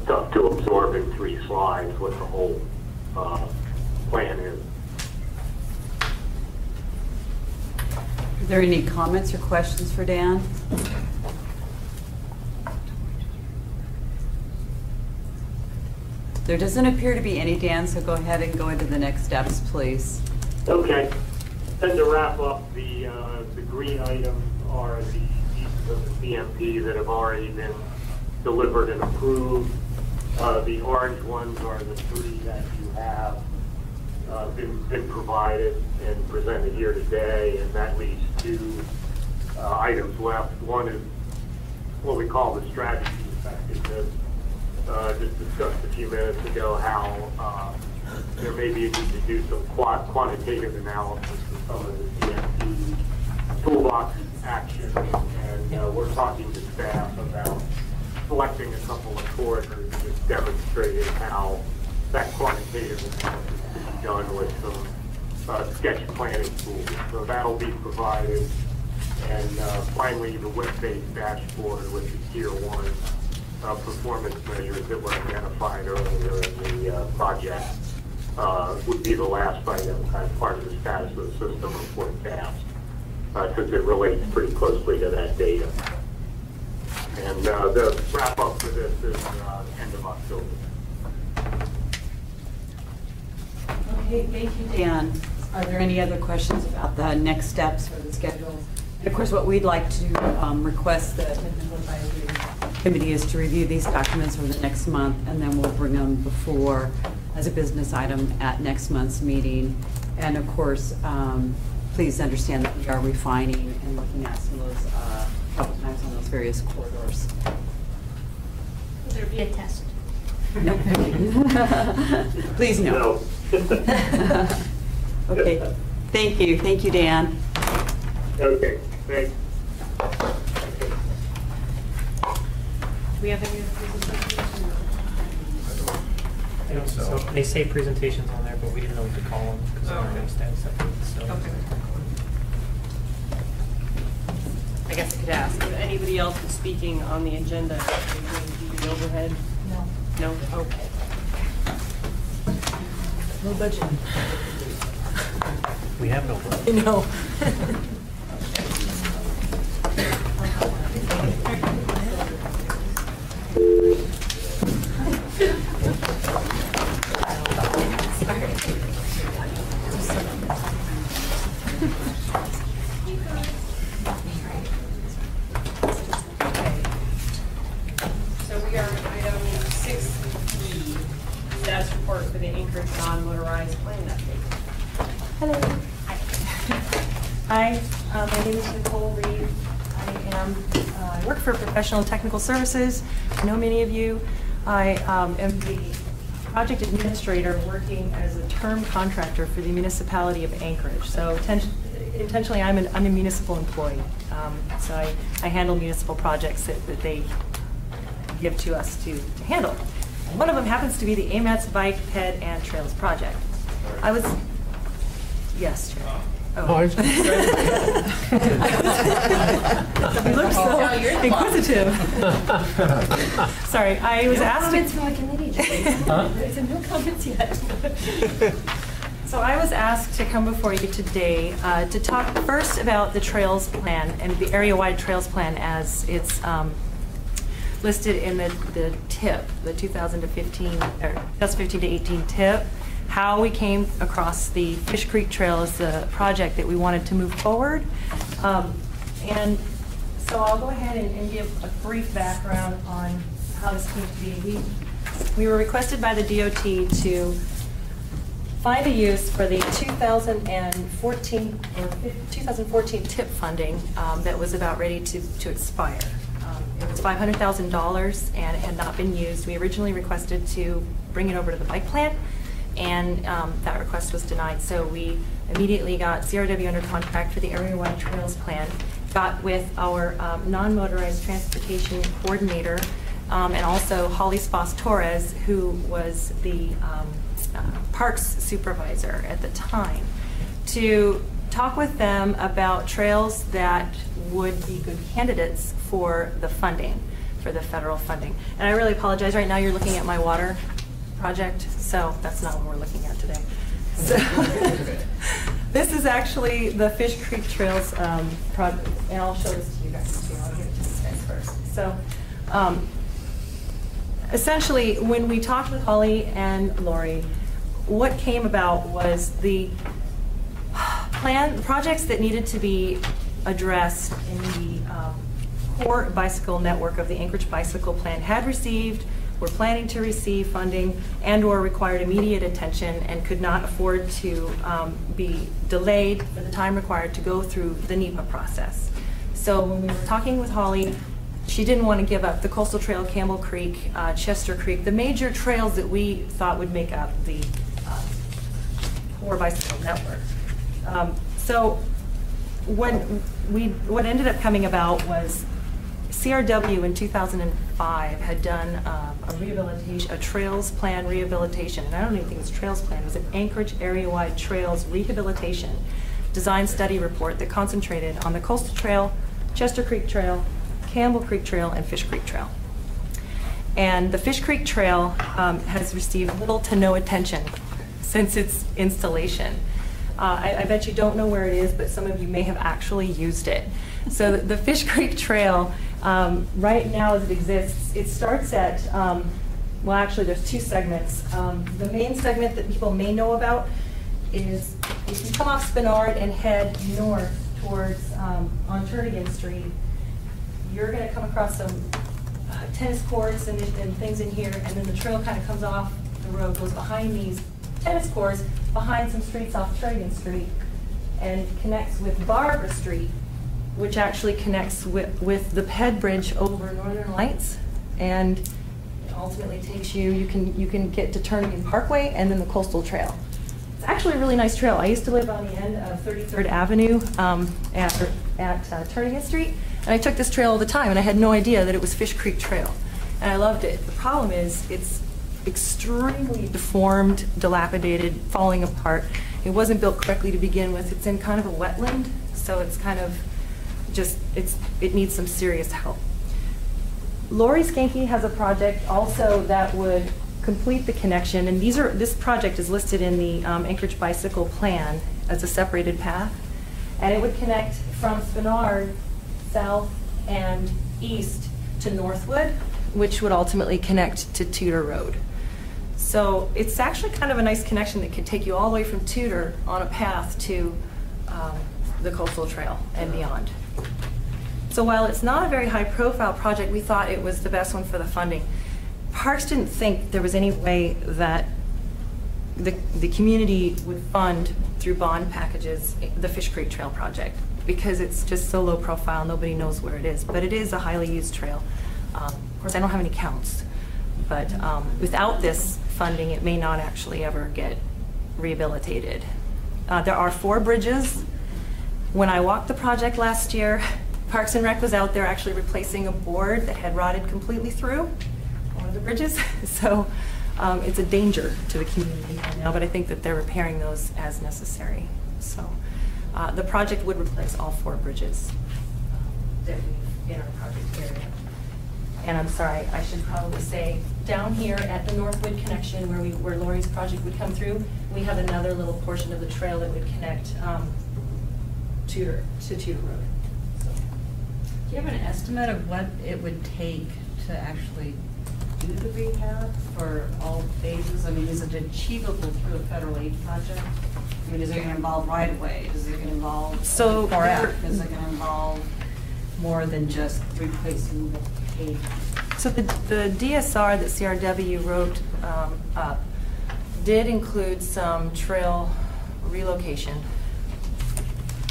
tough to absorb in 3 slides what the whole plan is. Are there any comments or questions for Dan? There doesn't appear to be any, Dan, so go ahead and go into the next steps, please. Okay. And to wrap up, the green items are the pieces of the CMP that have already been delivered and approved. The orange ones are the 3 that you have been provided and presented here today, and that leaves 2 items left. One is what we call the strategy effectiveness. Just discussed a few minutes ago how there may be a need to do some quantitative analysis for some of the CMP toolbox actions, and we're talking to staff about selecting a couple of corridors and just demonstrating how that quantitative analysis can be done with some sketch planning tools. So that'll be provided. And finally, the web-based dashboard with the Tier 1 performance measures that were identified earlier in the project would be the last item, kind of part of the status of the system report task, since it relates pretty closely to that data. And the wrap up for this is end of October. Okay, thank you, Dan. Are there any other questions about the next steps or the schedule? And of course, what we'd like to request the Technical Advisory Committee is to review these documents over the next month, and then we'll bring them before as a business item at next month's meeting. And of course, please understand that we are refining and looking at some of those couple times on those various corridors. Will there be a test? No. Please no. Okay, thank you, Dan. Okay, thanks. Do we have any other presentations? I don't know. So they say presentations on there, but we didn't know what to call them because they weren't going to stand separate. So. Okay. I guess I could ask, if anybody else is speaking on the agenda, are you going to do the overhead? No. No? Okay. No budget. We have no budget. No. So we are on item 6E, status report for the Anchorage non-motorized plane update. Hello. Hi, my name is Nicole Reed. I work for Professional Technical Services. I know many of you. I am the project administrator working as a term contractor for the municipality of Anchorage. So intentionally, I'm a municipal employee. So I handle municipal projects that they give to us to handle. And one of them happens to be the AMATS Bike, Ped, and Trails project. I was, yes, Chair. Oh. I was gonna say. You look so inquisitive. Sorry, I was No asked. comments from the committee, Julie. Huh? I said no comments yet. So I was asked to come before you today to talk first about the trails plan and the area-wide trails plan as it's listed in the TIP, the 2015 or 2015 to 18 TIP. How we came across the Fish Creek Trail as the project that we wanted to move forward. And so I'll go ahead and give a brief background on how this came to be. We were requested by the DOT to find a use for the 2014 TIP funding that was about ready to expire. It was $500,000 and it had not been used. We originally requested to bring it over to the bike plant, and that request was denied. So we immediately got CRW under contract for the area-wide trails plan, got with our non-motorized transportation coordinator, and also Holly Spas-Torres, who was the parks supervisor at the time, to talk with them about trails that would be good candidates for the funding, for the federal funding. And I really apologize, right now you're looking at my water project, so that's not what we're looking at today. So this is actually the Fish Creek Trails project, and I'll show this to you guys too. I'll give it to you guys first. So essentially, when we talked with Holly and Lori, what came about was the projects that needed to be addressed in the core bicycle network of the Anchorage Bicycle Plan had received, were planning to receive funding, and or required immediate attention and could not afford to be delayed for the time required to go through the NEPA process. So when we were talking with Holly, she didn't want to give up the Coastal Trail, Campbell Creek, Chester Creek, the major trails that we thought would make up the core bicycle network. So what ended up coming about was CRW in 2005 had done a trails plan rehabilitation, and I don't even think it was a trails plan, it was an Anchorage area-wide trails rehabilitation design study report that concentrated on the Coastal Trail, Chester Creek Trail, Campbell Creek Trail, and Fish Creek Trail. And the Fish Creek Trail has received little to no attention since its installation. I bet you don't know where it is, but some of you may have actually used it. So the Fish Creek Trail, right now as it exists, it starts at, well actually there's two segments. The main segment that people may know about is if you come off Spinard and head north towards on Turnigan Street, you're going to come across some tennis courts and things in here, and then the trail kind of comes off the road, goes behind these tennis courts, behind some streets off Turnigan Street, and connects with Barbara Street, which actually connects with the Ped Bridge over Northern Lights, and it ultimately takes you can get to Turnigan Parkway and then the Coastal Trail. It's actually a really nice trail. I used to live on the end of 33rd Avenue at Turnigan Street, and I took this trail all the time, and I had no idea that it was Fish Creek Trail, and I loved it. The problem is it's extremely deformed, dilapidated, falling apart. It wasn't built correctly to begin with. It's in kind of a wetland, so it's kind of just, it needs some serious help. Lori Skanke has a project also that would complete the connection, and this project is listed in the Anchorage Bicycle Plan as a separated path, and it would connect from Spenard south and east to Northwood, which would ultimately connect to Tudor Road. So it's actually kind of a nice connection that could take you all the way from Tudor on a path to the Coastal Trail and beyond. So while it's not a very high profile project, we thought it was the best one for the funding. Parks didn't think there was any way that the community would fund through bond packages the Fish Creek Trail project because it's just so low profile, nobody knows where it is. But it is a highly used trail. Of course, I don't have any counts, but without this funding, it may not actually ever get rehabilitated. There are 4 bridges. When I walked the project last year, Parks and Rec was out there actually replacing a board that had rotted completely through one of the bridges. So it's a danger to the community now, but I think that they're repairing those as necessary. So the project would replace all 4 bridges that we in our project area. And I'm sorry, I should probably say, down here at the Northwood connection where Lori's project would come through, we have another little portion of the trail that would connect Tudor to Tudor Road. Do you have an estimate of what it would take to actually do the rehab for all phases? I mean, is it achievable through a federal aid project? I mean, is it going to involve right-of-way? Is it going to involve Is it going to involve more than just replacing the pavement? So the DSR that CRW wrote up did include some trail relocation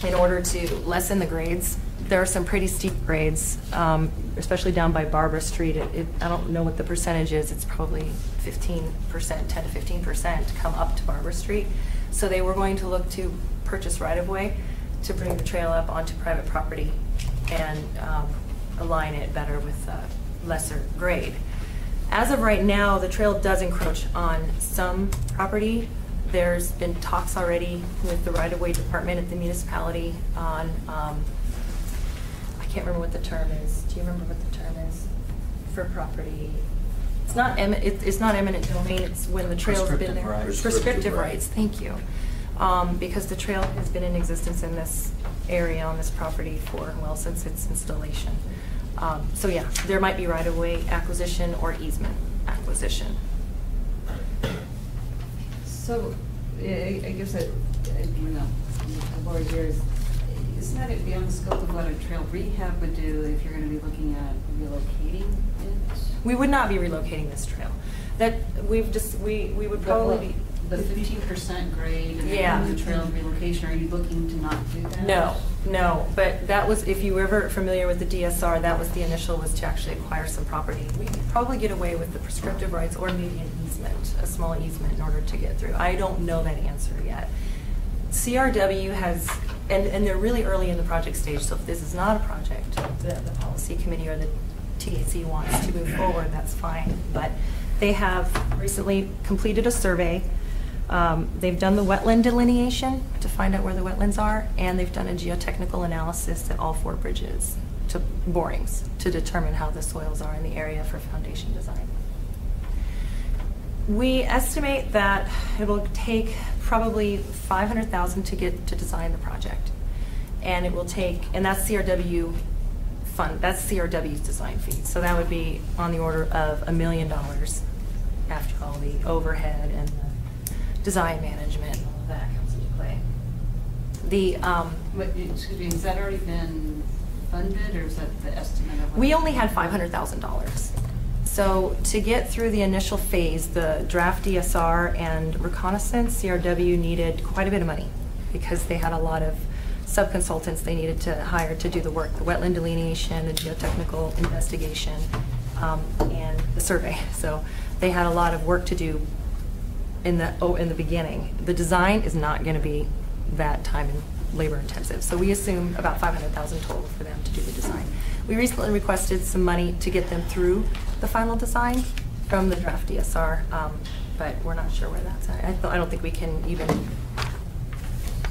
in order to lessen the grades. There are some pretty steep grades, especially down by Barbara Street. I don't know what the percentage is. It's probably 15%, 10 to 15% to come up to Barbara Street. So they were going to look to purchase right-of-way to bring the trail up onto private property and align it better with lesser grade. As of right now, the trail does encroach on some property. There's been talks already with the right-of-way department at the municipality on I can't remember what the term is. Do you remember what the term is for property? It's not eminent domain. It's when the trail's been there. Prescriptive rights. Thank you. Because the trail has been in existence in this area on this property for, well, since its installation. So yeah, there might be right-of-way acquisition or easement acquisition. So I guess that, the board here is, isn't that beyond the scope of what a trail rehab would do if you're going to be looking at relocating it? We would not be relocating this trail. That we would probably be the 15% grade and the trail relocation. Are you looking to not do that? No. But that was, if you were ever familiar with the DSR, that was the initial, was to actually acquire some property. We could probably get away with the prescriptive rights or maybe an easement, a small easement in order to get through. I don't know that answer yet. CRW has, and they're really early in the project stage, so if this is not a project that the policy committee or the TAC wants to move forward, that's fine. But they have recently completed a survey. They've done the wetland delineation to find out where the wetlands are, and they've done a geotechnical analysis at all 4 bridges, to borings, to determine how the soils are in the area for foundation design. We estimate that it will take probably $500,000 to design the project, and it will take, and that's CRW fund, that's CRW's design fee. So that would be on the order of $1 million after all the overhead and the design management and all of that comes into play. Excuse me, has that already been funded, or is that the estimate of? We only had $500,000. So to get through the initial phase, the draft DSR and reconnaissance, CRW needed quite a bit of money because they had a lot of sub-consultants they needed to hire to do the work, the wetland delineation, the geotechnical investigation, and the survey. So they had a lot of work to do in the beginning. The design is not going to be that time and labor intensive. So we assume about $500,000 total for them to do the design. We recently requested some money to get them through the final design from the draft DSR, but we're not sure where that's at. I don't think we can even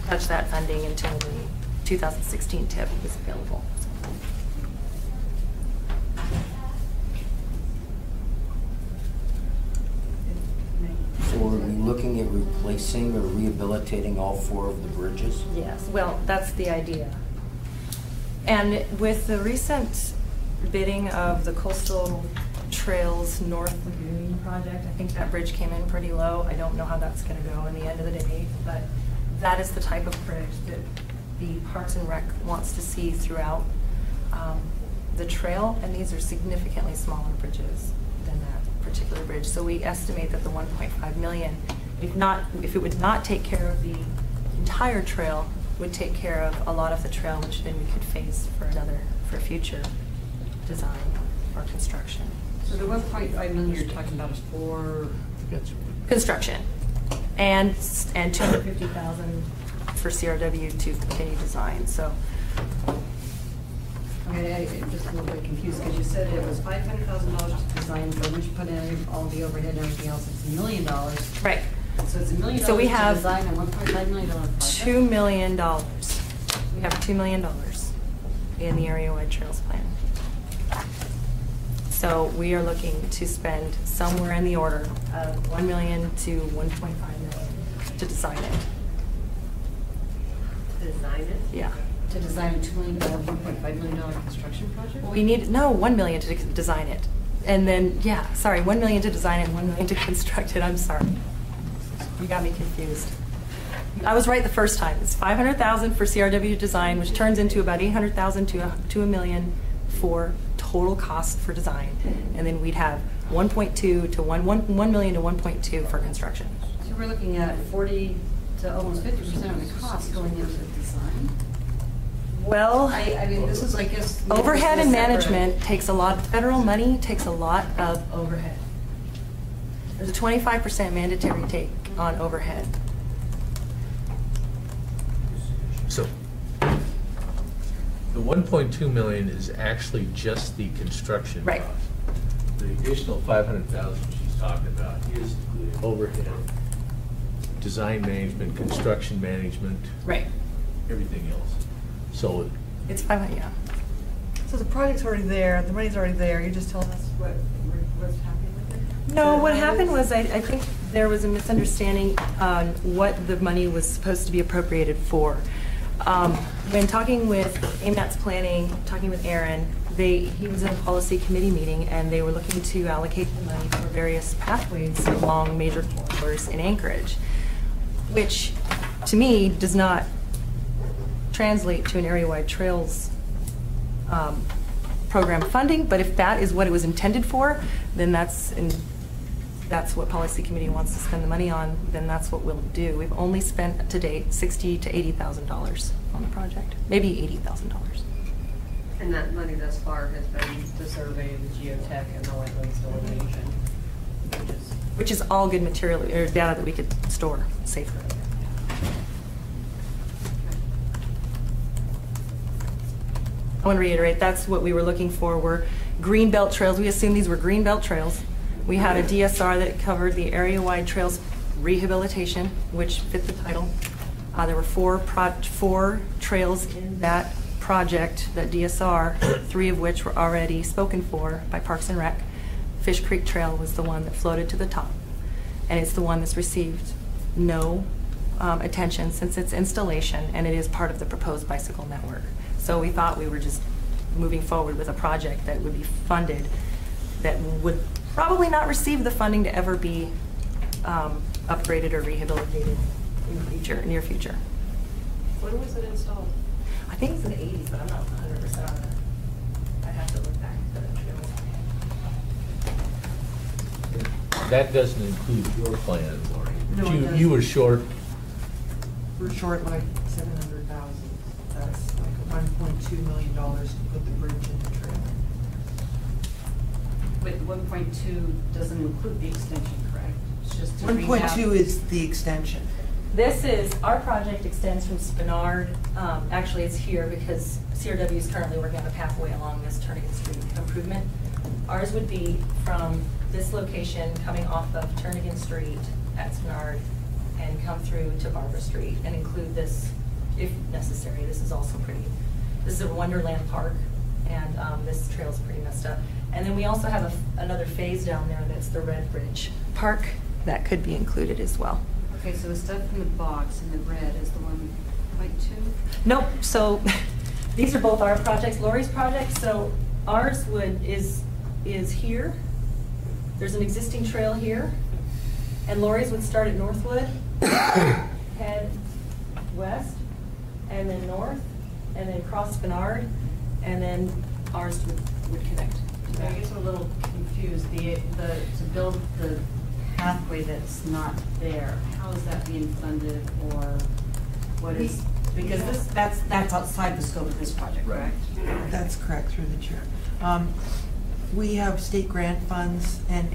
touch that funding until the 2016 TIP is available. So are we looking at replacing or rehabilitating all 4 of the bridges? Yes, well, that's the idea. And with the recent bidding of the Coastal Trails North Lagoon project, I think that bridge came in pretty low. I don't know how that's going to go in the end of the day, but that is the type of bridge that the Parks and Rec wants to see throughout the trail, and these are significantly smaller bridges than that particular bridge. So we estimate that the 1.5 million, if it would not take care of the entire trail, would take care of a lot of the trail, which then we could phase for future design or construction. So the 1.5 million you're talking about is for Construction, and 250,000 for CRW to continue design. So. Okay, I'm just a little bit confused because you said it was $500,000 to design, but once you put in all the overhead and everything else, it's $1 million. Right. So it's $1 million So we have to design a $1.5 million project? $2 million. We have $2 million in the area-wide trails plan. So we are looking to spend somewhere in the order of $1 million to $1.5 million to design it. Design it? Yeah. To design a $2 million, $1.5 million construction project? We need, no, $1 million to design it. And then, yeah, sorry, $1 million to design it, $1 million to construct it. I'm sorry. You got me confused. I was right the first time. It's $500,000 for CRW design, which turns into about $800,000 to $1 million for total cost for design. And then we'd have 1.2 to 1 million to 1.2 for construction. So we're looking at 40 to almost 50% of the cost going into design? Well, I mean, this is, I guess. overhead and management takes a lot, federal money takes a lot of overhead. There's a 25% mandatory take on overhead. So, the 1.2 million is actually just the construction Right. cost. The additional 500,000 she's talking about is the overhead, design management, construction management. Right. Everything else. So It's 500, yeah. So the project's already there, the money's already there, you're just telling us what's happening with it? No, what happened was I think there was a misunderstanding on what the money was supposed to be appropriated for. When talking with AMATS Planning, talking with Aaron, he was in a policy committee meeting and they were looking to allocate the money for various pathways along major corridors in Anchorage, which to me does not translate to an area-wide trails program funding, but if that is what it was intended for, then that's what policy committee wants to spend the money on, then that's what we'll do. We've only spent to date $60,000 to $80,000 on the project, maybe $80,000. And that money thus far has been the survey, the geotech, and the wetlands delineation, Which is all good material, or data that we could store safely. I want to reiterate, that's what we were looking for, were green belt trails. We assumed these were green belt trails. We had a DSR that covered the area-wide trails rehabilitation, which fit the title. There were four trails in that project, that DSR, 3 of which were already spoken for by Parks and Rec. Fish Creek Trail was the one that floated to the top, and it's the one that's received no attention since its installation, and it is part of the proposed bicycle network. So we thought we were just moving forward with a project that would be funded, that would probably not receive the funding to ever be upgraded or rehabilitated in the near future. When was it installed? I think it's in the 80s, but I'm not 100% on that. I'd have to look back at the trails. that doesn't include your plan, Lori. No, it doesn't. You were short. We're short like 700,000. That's like $1.2 million to put the bridge in the trail. But 1.2 doesn't include the extension, correct? It's just to 1.2 is the extension. This is, our project extends from Spinard, actually it's here because CRW is currently working on a pathway along this Turnigan Street improvement. Ours would be from this location coming off of Turnigan Street at Spinard and come through to Barbara Street and include this, if necessary. This is also pretty, this is a Wonderland Park, and this trail's pretty messed up. And then we also have another phase down there that's the Red Bridge Park that could be included as well. Okay, so the stuff in the box in the red is the 1.2? Nope, so these are both our projects, Lori's project. So ours is here. There's an existing trail here. And Lori's would start at Northwood, head west, and then north, and then cross Spinard, and then ours would connect. I guess I'm a little confused. To build the pathway that's not there, how is that being funded, or what is, because that's outside the scope of this project, correct? That's correct, through the chair. We have state grant funds, and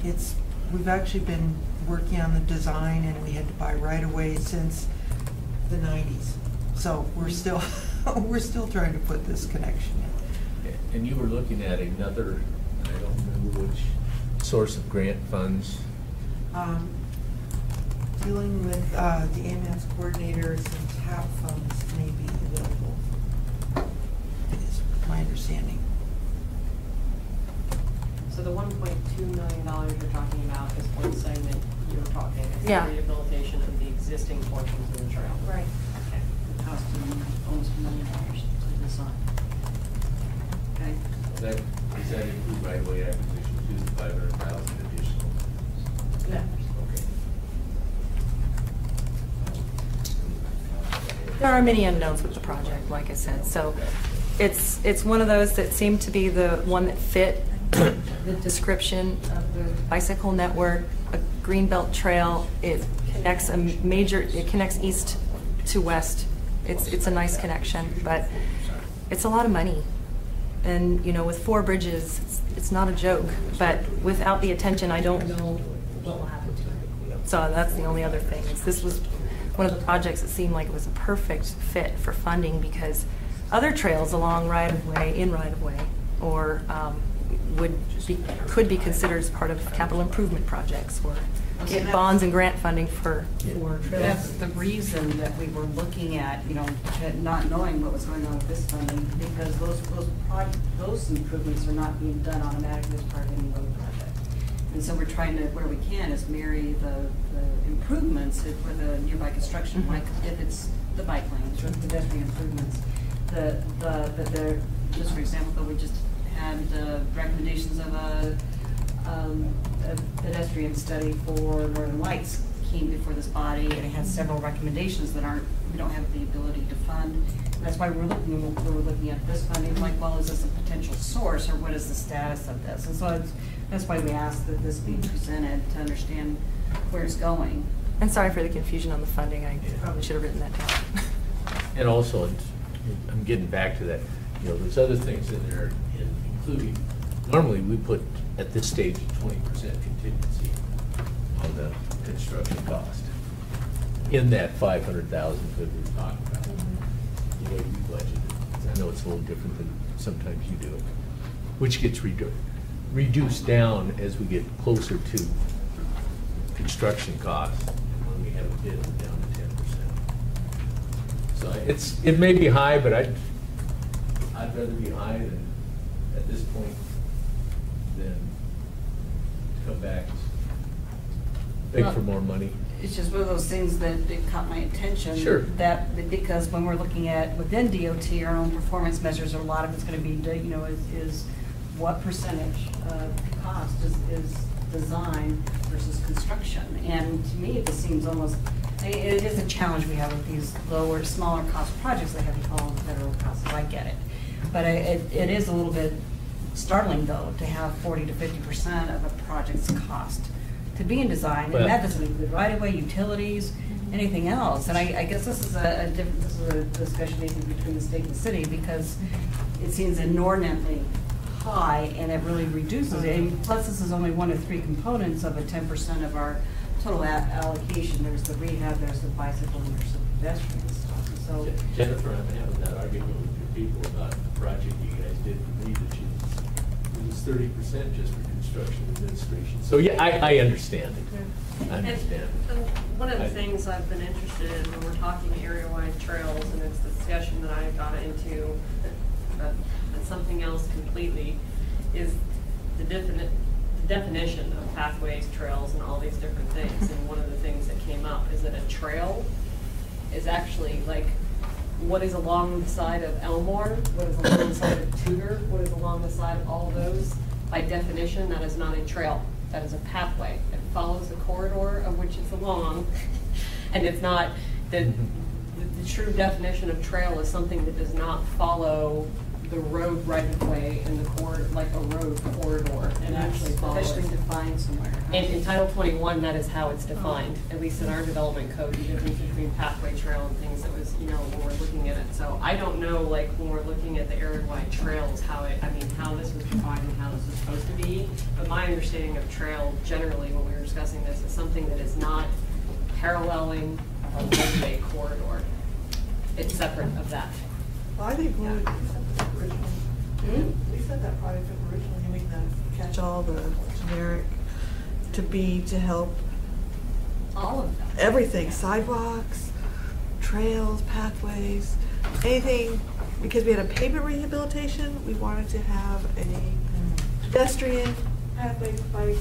we've actually been working on the design, and we had to buy right-of-way since the 90s. So we're still trying to put this connection in. And you were looking at another, I don't remember which source of grant funds. Dealing with the AMATS coordinators and TAP funds may be available, is my understanding. So the $1.2 million you're talking about is one segment you're talking. It's Yeah. the rehabilitation of the existing portions of the trail. Right. Okay. It cost them almost $1 million to design. Okay. Does that include right-of-way acquisition to the 500,000 additional? No. Okay. There are many unknowns with the project, like I said. So it's one of those that seemed to be the one that fit the description of the bicycle network, a greenbelt trail. It connects east to west. It's a nice connection, but it's a lot of money. And, you know, with 4 bridges, it's not a joke. But without the attention, I don't know what will happen to it. So that's the only other thing. This was one of the projects that seemed like it was a perfect fit for funding, because other trails along right-of-way, or could be considered as part of capital improvement projects, or get bonds and grant funding for trails. That's the reason that we were looking at, not knowing what was going on with this funding, because those improvements are not being done automatically as part of any road project. And so we're trying to, where we can, is marry the improvements with the nearby construction, like if it's the bike lanes or the pedestrian improvements. Just for example, we just had recommendations of a pedestrian study for Northern Lights came before this body, and it has several recommendations that we don't have the ability to fund. And that's why we're looking at this funding, like, well, is this a potential source, or what is the status of this? And so that's why we asked that this be presented to understand where it's going. And sorry for the confusion on the funding. I probably should have written that down. And also, I'm getting back to that, there's other things in there, including, normally we put at this stage 20% contingency on the construction cost in that 500,000 that we're talking about. The way we budgeted. I know it's a little different than sometimes you do it, which gets reduced down as we get closer to construction costs. And when we have a bid, we're down to 10%. So it may be high, but I'd rather be high than at this point than come back beg for more money. It's just one of those things that it caught my attention. Sure. That because when we're looking at within DOT, our own performance measures, a lot of it's going to be, is what percentage of cost is design versus construction. And to me, this seems almost, it is a challenge we have with these smaller cost projects that have to follow the federal process. I get it. But it is a little bit startling, though, to have 40 to 50% of a project's cost to be in design, and that doesn't include right-of-way, utilities, anything else. And I guess this is a discussion maybe between the state and the city, because it seems inordinately high, and it really reduces it. And plus, this is only one of 3 components of a 10% of our total allocation, there's the rehab, there's the bicycle, and there's the pedestrian stuff. So Jennifer, I'm having that argument with your people about the project you guys did for me that it was 30% just for construction administration. So yeah, I understand it. I understand. And one of the things I've been interested in when we're talking area-wide trails, and it's the discussion that I got into, but something else completely, is the definition of pathways, trails, and all these different things. And one of the things that came up is that a trail is actually like what is along the side of Elmore, what is along the side of Tudor, what is along the side of all those. By definition, that is not a trail. That is a pathway. It follows the corridor of which it's along, and it's not the true definition of trail is something that does not follow the road right of way in the corridor, like a road corridor. It actually follows. Especially defined somewhere. In Title 21, that is how it's defined, at least in our development code, the difference between pathway, trail, and things that was, you know, when we're looking at it. So I don't know, like, when we're looking at the area-wide trails, how this was defined and how this was supposed to be. But my understanding of trail, generally, when we were discussing this, is something that is not paralleling a roadway corridor. It's separate of that. Well, I think when we said that originally, we said that project originally, having the catch-all, the generic, to help all of that. Everything, sidewalks, trails, pathways, anything, because we had a pavement rehabilitation, we wanted to have a pedestrian, pathway, bike,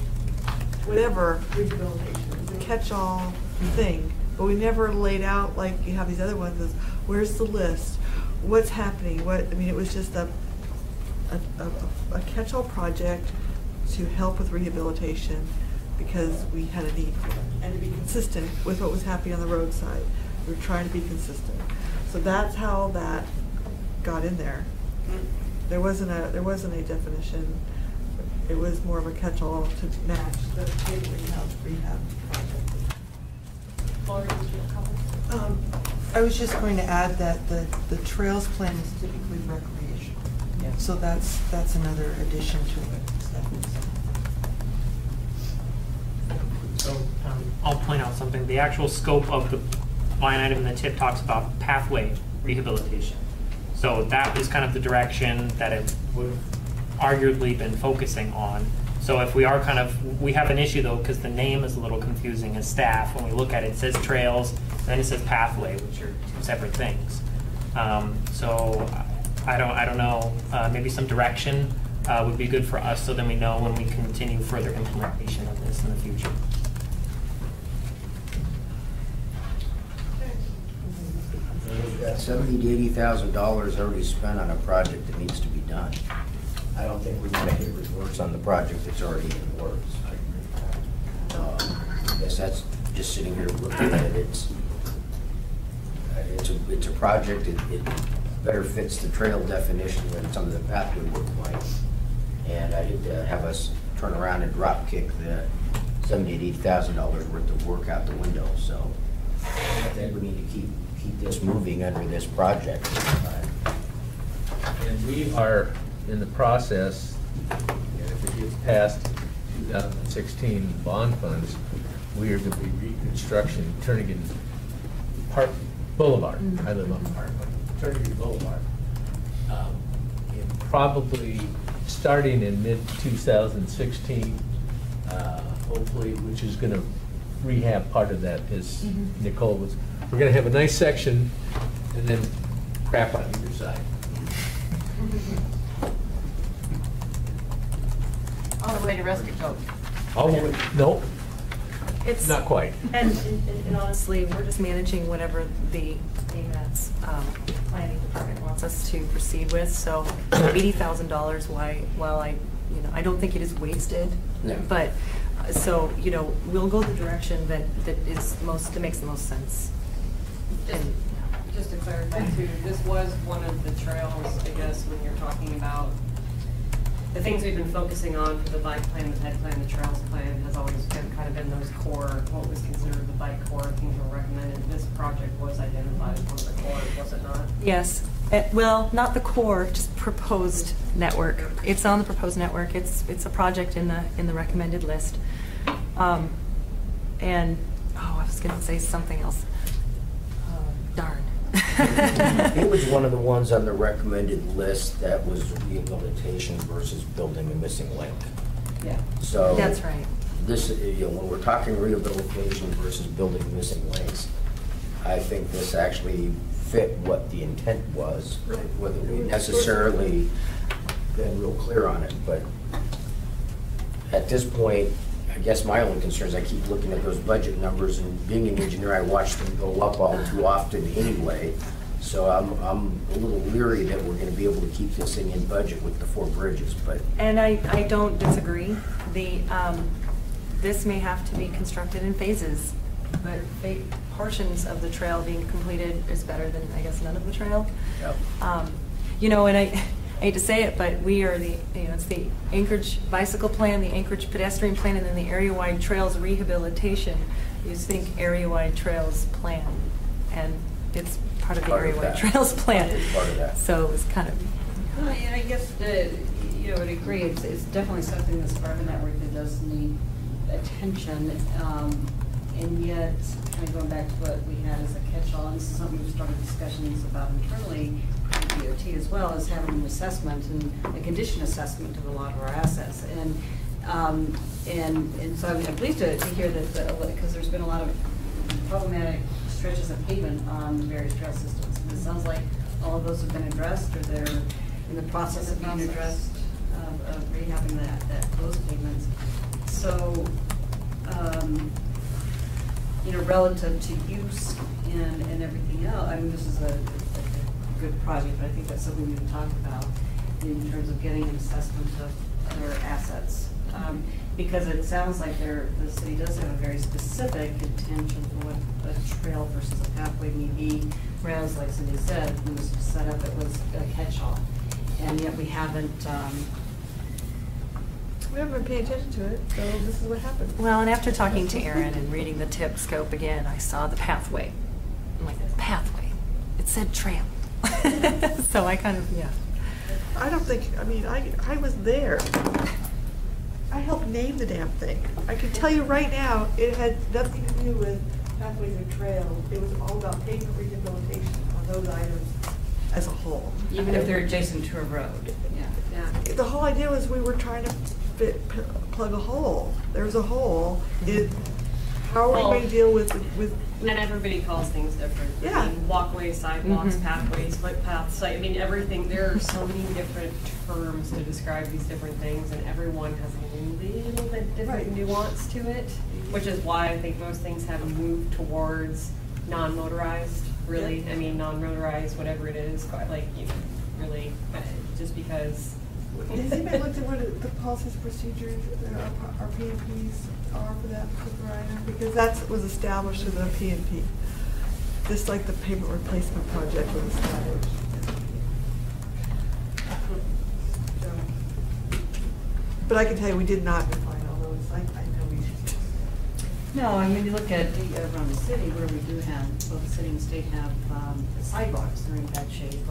whatever rehabilitation. It was a catch-all thing, but we never laid out like you have these other ones, is where's the list? What's happening? It was just a catch-all project to help with rehabilitation because we had a need for it. And to be consistent with what was happening on the roadside. We were trying to be consistent. So that's how that got in there. There wasn't a definition. It was more of a catch-all to match the rehab project. Laurie, did you have comments? I was just going to add that the trails plan is typically recreational. Yeah. So that's another addition to it. So I'll point out something. The actual scope of the line item in the tip talks about pathway rehabilitation. So that is kind of the direction that it would have arguably been focusing on. So if we are we have an issue though, because the name is a little confusing as staff. When we look at it, it says trails, then it says pathway, which are two separate things. So I don't know, maybe some direction would be good for us so then we know when we continue further implementation of this in the future. We've got $70,000 to $80,000 already spent on a project that needs to be done. I don't think we want to hit reverse on the project that's already in the works. I guess that's just sitting here looking at it. It's a project. It better fits the trail definition than some of the pathway work might. And I hate to have us turn around and drop kick the $70,000 to $80,000 worth of work out the window. So I think we need to keep this moving under this project. And we are in the process, and if it gets past 2016 bond funds, we are going to be reconstruction, turning in Park Boulevard. I live on Park, turning in Boulevard. And probably starting in mid-2016, hopefully, which is going to rehab part of that, as Nicole was. We're going to have a nice section and then crap on either side. All the way to Rustic Oak. All the way, no, It's not quite. And honestly, we're just managing whatever the AMATS planning department wants us to proceed with. So $80,000, while I don't think it is wasted. No. But so we'll go the direction that makes the most sense. Just to clarify too, this was one of the trails, I guess, when you're talking about the things we've been focusing on for the bike plan, the ped plan, the trails plan has always been kind of been those core, what was considered the bike core, things were recommended. This project was identified as one of the core, was it not? Yes. Well, not the core, just proposed network. It's on the proposed network. It's a project in the recommended list. And, oh, I was gonna say something else. Darn. It was one of the ones on the recommended list that was rehabilitation versus building a missing link. Yeah. So. That's right. This, when we're talking rehabilitation versus building missing links, I think this actually fit what the intent was, whether we necessarily been real clear on it, but at this point, I guess my only concern is I keep looking at those budget numbers, and being an engineer, I watch them go up all too often anyway. So I'm a little leery that we're gonna be able to keep this thing in budget with the 4 bridges, but. And I don't disagree. This may have to be constructed in phases, but portions of the trail being completed is better than, I guess, none of the trail. Yep. You know, and I hate to say it, but we are it's the Anchorage bicycle plan, the Anchorage pedestrian plan, and then the area-wide trails rehabilitation. You just think area-wide trails plan, and it's part of the area-wide trails plan. It's part of that. So it's kind of. Well, and I guess, I would agree, it's definitely something that's part of the network that does need attention, and yet, kind of going back to what we had as a catch-all, and this is something we've started discussions about internally, DOT as well, is having an assessment and a condition assessment of a lot of our assets. And so I'm pleased to hear that, because there's been a lot of problematic stretches of pavement on the various trail systems. And it sounds like all of those have been addressed, or they're in the process of being addressed, of rehabbing those pavements. So, relative to use and everything else, I mean, this is a good project, but I think that's something we can talk about in terms of getting an assessment of other assets. Because it sounds like the city does have a very specific intention for what a trail versus a pathway may be, whereas, like Cindy said, when it was set up, it was a catch-all. And yet we haven't been paying attention to it, so this is what happened. Well, and after talking to Aaron and reading the tip scope again, I saw the pathway. I'm like, pathway. It said trail. So I kind of, yeah. I don't think, I was there. I helped name the damn thing. I can tell you right now, it had nothing to do with pathways or trails. It was all about pavement rehabilitation on those items as a whole. Even if they're adjacent to a road. Yeah. The whole idea was we were trying to plug a hole. There's a hole. How are we going to deal with? And everybody calls things different. Yeah. I mean, walkways, sidewalks, pathways, footpaths. I mean, everything. There are so many different terms to describe these different things, and everyone has a little bit different nuance to it, which is why I think most things have moved towards non-motorized. Really, Yeah. I mean, non-motorized, whatever it is, like really, just because. Has anybody looked at what the policies, procedures, our PNPs are for that particular item? Because that was established in the PNP. Just like the pavement replacement project was established. So, but I can tell you, we did not define all those. I know we didn't. No, I mean, you look at around the city where we do have, both the city and state have the sidewalks that are in bad shape,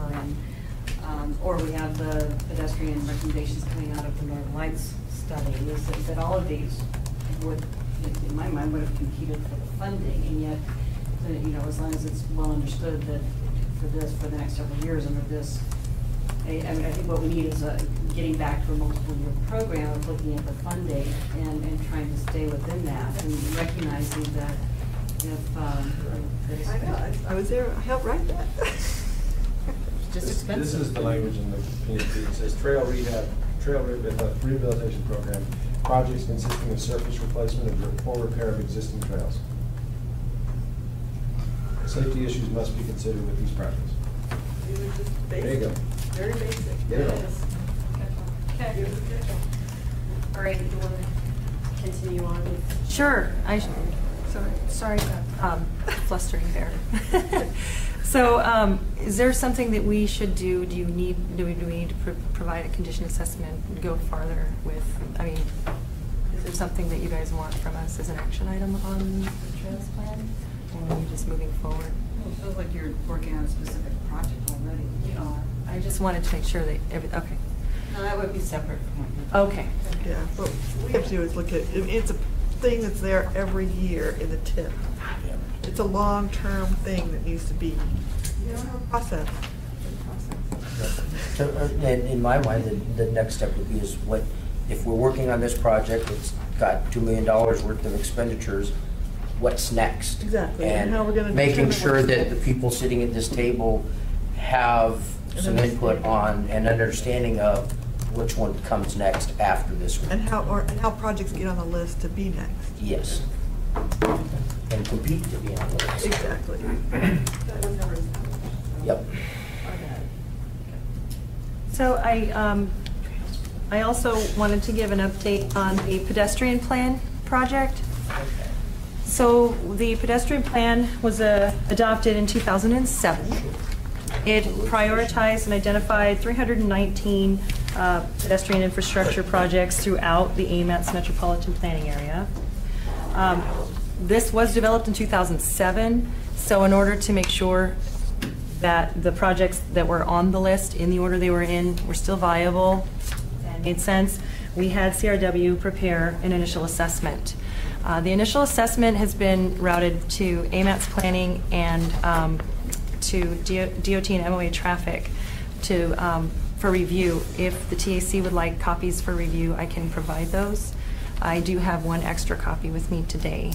or we have the pedestrian recommendations coming out of the Northern Lights study, is that all of these would, in my mind, would have competed for the funding, and yet, as long as it's well understood that for the next several years under this, I think what we need is getting back to a multiple year program of looking at the funding and trying to stay within that, and recognizing that if, I know, I was there, I helped write that. just expensive. This is the language in the PNP. It says trail rehabilitation program, projects consisting of surface replacement or repair of existing trails. Safety issues must be considered with these projects. It was just basic. There you go. Very basic. There you go. Okay. All right, do you want to continue on with? Sure. Sorry about flustering there. So, is there something that we should do? Do we need to provide a condition assessment and go farther with? I mean, is there something that you guys want from us as an action item on the trails plan, or are you just moving forward? Well, it feels like you're working on a specific project already. We are. I just wanted to make sure that okay. No, that would be separate from what you're Okay. Yeah, what we have to do is look at, it's a thing that's there every year in the tip. It's a long-term thing that needs to be, process. So, in my mind, the next step would be is what, if we're working on this project, it's got $2 million worth of expenditures, what's next? Exactly, and how we're gonna making determine sure what's that next. the people sitting at this table have some input on and understanding of which one comes next after this one. And how projects get on the list to be next. Yes. And compete to be on the list. Exactly. Yep. So I also wanted to give an update on the pedestrian plan project. So the pedestrian plan was adopted in 2007. It prioritized and identified 319 pedestrian infrastructure projects throughout the AMATS metropolitan planning area. This was developed in 2007, so in order to make sure that the projects that were on the list in the order they were in were still viable and made sense, we had CRW prepare an initial assessment. The initial assessment has been routed to AMATS planning and to DOT and MOA traffic for review. If the TAC would like copies for review, I can provide those. I do have one extra copy with me today.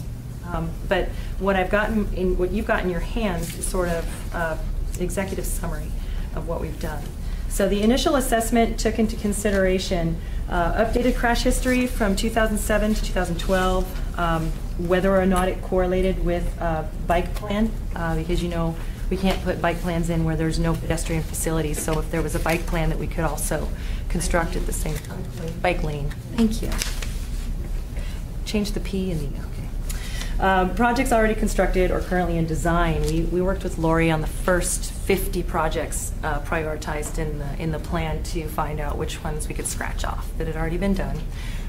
But what I've gotten what you've got in your hands is sort of executive summary of what we've done. So the initial assessment took into consideration updated crash history from 2007 to 2012, whether or not it correlated with bike plan, because we can't put bike plans in where there's no pedestrian facilities. So if there was a bike plan that we could also construct at the same time. Bike lane. Thank you. Change the P in the, okay. Projects already constructed or currently in design. We worked with Lori on the first 50 projects prioritized in the plan to find out which ones we could scratch off that had already been done,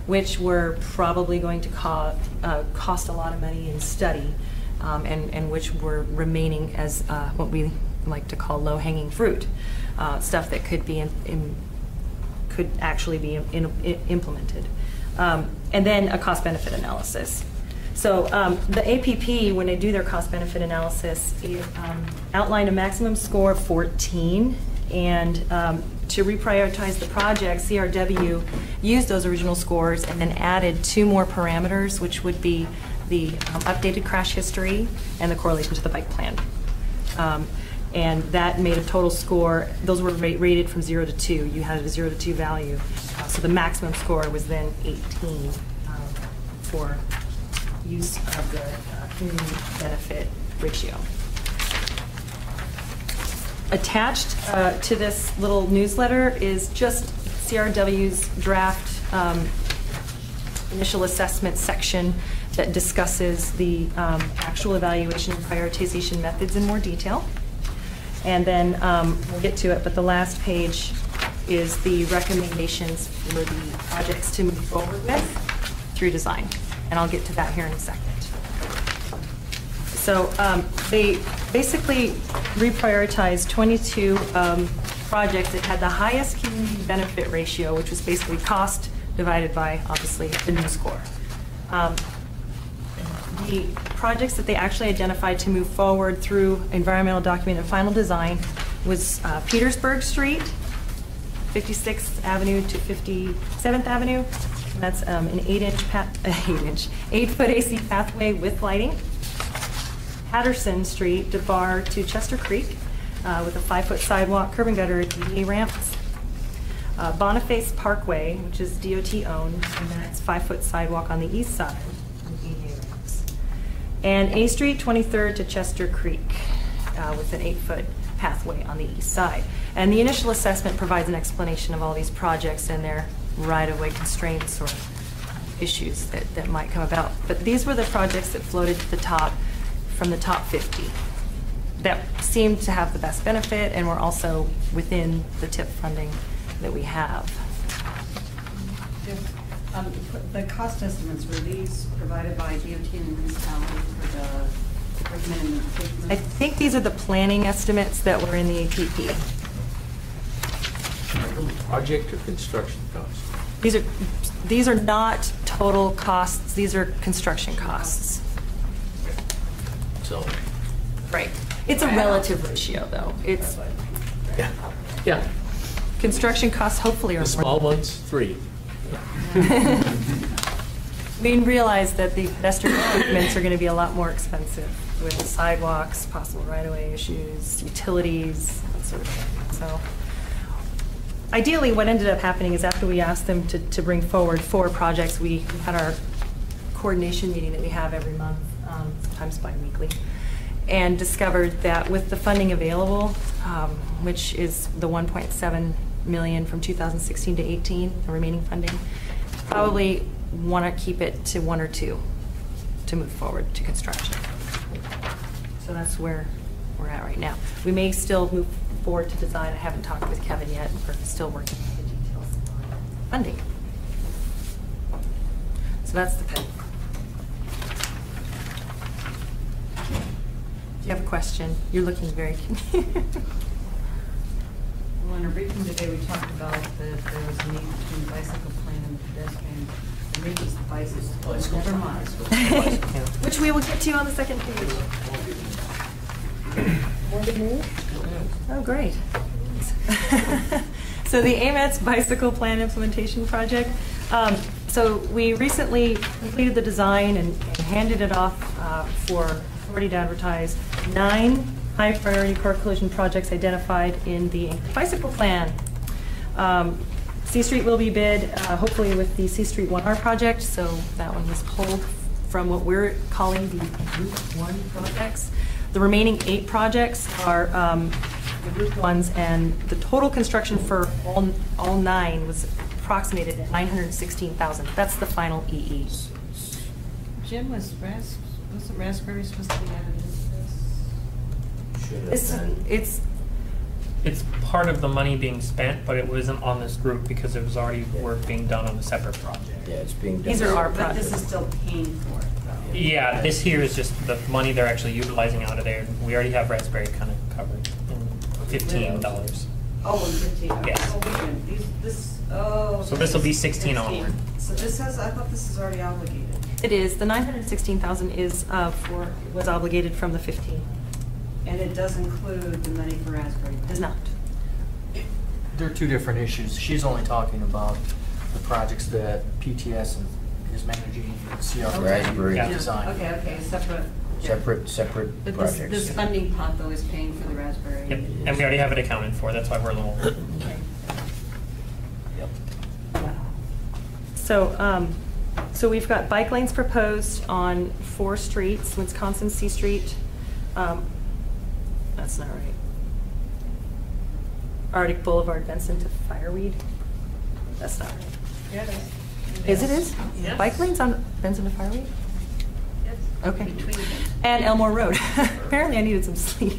which were probably going to cost a lot of money in study, and which were remaining as what we like to call low-hanging fruit, stuff that could be could actually be implemented, and then a cost-benefit analysis. So the APP, when they do their cost-benefit analysis, it outlined a maximum score of 14, and to reprioritize the project, CRW used those original scores and then added 2 more parameters, which would be the updated crash history and the correlation to the bike plan. And that made a total score. Those were rated from 0 to 2. You had a 0 to 2 value. So the maximum score was then 18 for use of the community benefit ratio. Attached to this little newsletter is just CRW's draft initial assessment section that discusses the actual evaluation and prioritization methods in more detail. And then we'll get to it, but the last page is the recommendations for the projects to move forward with through design. And I'll get to that here in a second. So they basically reprioritized 22 projects that had the highest community benefit ratio, which was basically cost divided by, obviously, the new score. The projects that they actually identified to move forward through environmental document and final design was Petersburg Street, 56th Avenue to 57th Avenue. And that's an 8-foot AC pathway with lighting. Patterson Street, DeBar to Chester Creek, with a 5-foot sidewalk, curb and gutter, DDA ramps. Boniface Parkway, which is DOT owned, and that's 5-foot sidewalk on the east side, and DDA ramps. And A Street, 23rd to Chester Creek, with an 8-foot pathway on the east side. And the initial assessment provides an explanation of all these projects and their right-of-way constraints or issues that might come about. But these were the projects that floated to the top from the top 50 that seemed to have the best benefit and were also within the TIP funding that we have. The cost estimates, were these provided by DOT and the municipality for the recommended improvement? I think these are the planning estimates that were in the APP. Project or construction cost? These are not total costs, these are construction costs. So, Right. It's a relative ratio, though. It's, yeah, yeah. construction costs hopefully are The more. small ones, 3. I mean, realize that the pedestrian improvements are going to be a lot more expensive with sidewalks, possible right-of-way issues, utilities, that sort of thing. So ideally, what ended up happening is after we asked them to bring forward 4 projects, we had our coordination meeting that we have every month, sometimes bi-weekly, and discovered that with the funding available, which is the 1.7 million from 2016 to 18, the remaining funding, probably want to keep it to 1 or 2 to move forward to construction. So that's where we're at right now. We may still move forward to design. I haven't talked with Kevin yet. We're still working on the details on funding. So that's the PIP. Do you have a question? You're looking very confused. Well, in a briefing today, we talked about that there was a need between bicycle plan and pedestrian. Maybe it's the bicycle. Never mind. Which we will get to on the second page. More good news? Oh, great. So the AMATS bicycle plan implementation project. So we recently completed the design and handed it off for authority to advertise 9 high priority core collision projects identified in the bicycle plan. C Street will be bid, hopefully with the C Street 1R project, so that one was pulled from what we're calling the Group 1 projects. The remaining 8 projects are the Group 1s, and the total construction for all 9 was approximated at $916,000. That's the final EE. Jim, was the raspberry supposed to be added into this? Should have been. It's part of the money being spent, but it wasn't on this group because there was already work being done on a separate project. Yeah, it's being done. These are our But projects. this is still paying for it, though. Yeah, this here is just the money they're actually utilizing out of there. We already have Raspberry kind of covered in $15. Oh, and 15. Yes. Oh, wait a minute. So this will be 16 onward. So this has, I thought this is already obligated. It is. The $916,000 is was obligated from the 15. And it does include the money for raspberry. Does not. They're 2 different issues. She's only talking about the projects that PTS is managing, CR Raspberry. Yeah. design. Okay, separate. Separate But projects. this funding pot, though, is paying for the raspberry. Yep, and we already have it accounted for. That's why we're a little. Yep. So we've got bike lanes proposed on 4 streets, Wisconsin C Street. That's not right. Arctic Boulevard, Benson to Fireweed. That's not right. Yeah, it is. It is? Yes. Bike lanes on Benson to Fireweed? Yes. Okay. Between them. And Elmore Road. Apparently I needed some sleep.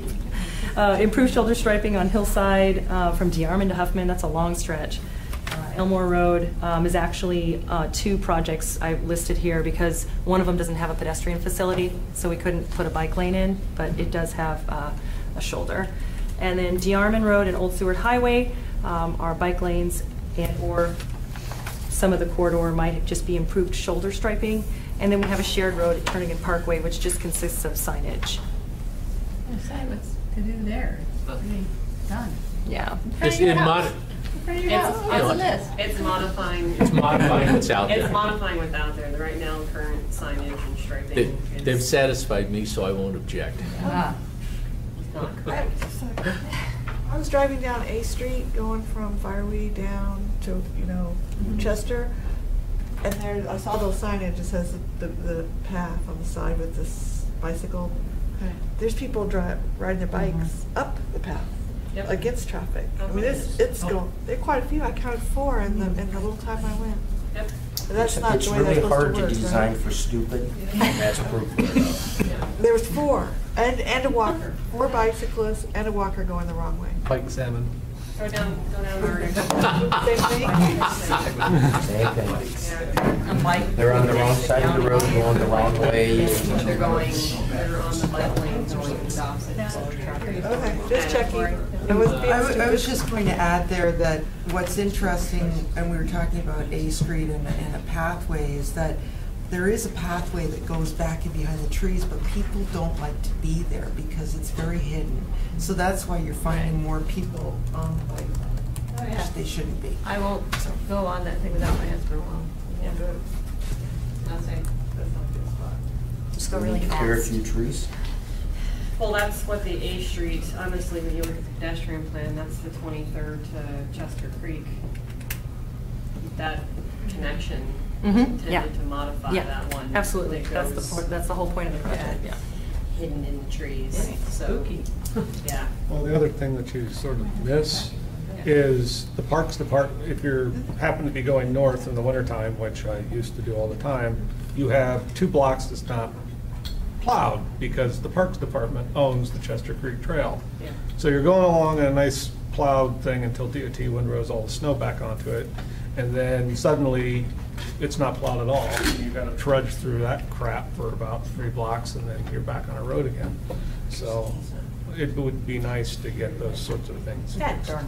Improved shoulder striping on Hillside from DeArmond to Huffman. That's a long stretch. Elmore Road is actually 2 projects I've listed here because one of them doesn't have a pedestrian facility, so we couldn't put a bike lane in, but it does have a shoulder. And then DeArmond Road and Old Seward Highway are bike lanes or some of the corridor might just be improved shoulder striping. And then we have a shared road at Turnigan Parkway, which just consists of signage. Decide what's to do there. It's already done. Yeah. It's in mod, It's modifying. it's modifying what's out It's there. modifying what's out there. Right now, current signage and striping. They've is satisfied me, so I won't object. Ah. not correct. I was driving down A Street, going from Fireweed down to, Chester, and there, I saw those signage, it says the path on the side with this bicycle. There's people riding their bikes up the path Yep. against traffic. I mean, Yes. it's going, there are quite a few, I counted 4 in the little time I went. Yep. But that's not It's the way that's really supposed hard to to work, design right? for stupid, and that's proof of it. There was 4, and a walker, 4 bicyclists and a walker going the wrong way. Pike salmon. Go down Murder. Same thing? Same thing. Yeah. A bike. They're on the wrong side of the road, going the wrong way. They're on the bike lane going the opposite flow of traffic. Okay, just checking. I was just going to add there that what's interesting, and we were talking about A Street and a pathway, is that there is a pathway that goes back in behind the trees, but people don't like to be there because it's very hidden. So that's why you're finding more people on the bike lane, which they shouldn't be. I won't go on that thing without my hands for a while. Yeah. I'll say, that's not a good spot. Just go really Clear a fast. few trees. Well, that's what the A Street, honestly, when you look at the pedestrian plan, that's the 23rd to Chester Creek. That connection Yeah. tended to modify Yeah, that one. absolutely. that That's the goes point, that's the whole point of the project, yeah. Hidden in the trees, Right. so. Spooky. Yeah. Well, the other thing that you sort of miss is the Parks Department. If you happen to be going north in the wintertime, which I used to do all the time, you have 2 blocks that's not plowed because the Parks Department owns the Chester Creek Trail. Yeah. So you're going along a nice plowed thing until DOT windrows all the snow back onto it, and then suddenly it's not plowed at all. You've got to trudge through that crap for about 3 blocks, and then you're back on a road again. So it would be nice to get those sorts of things. That darn.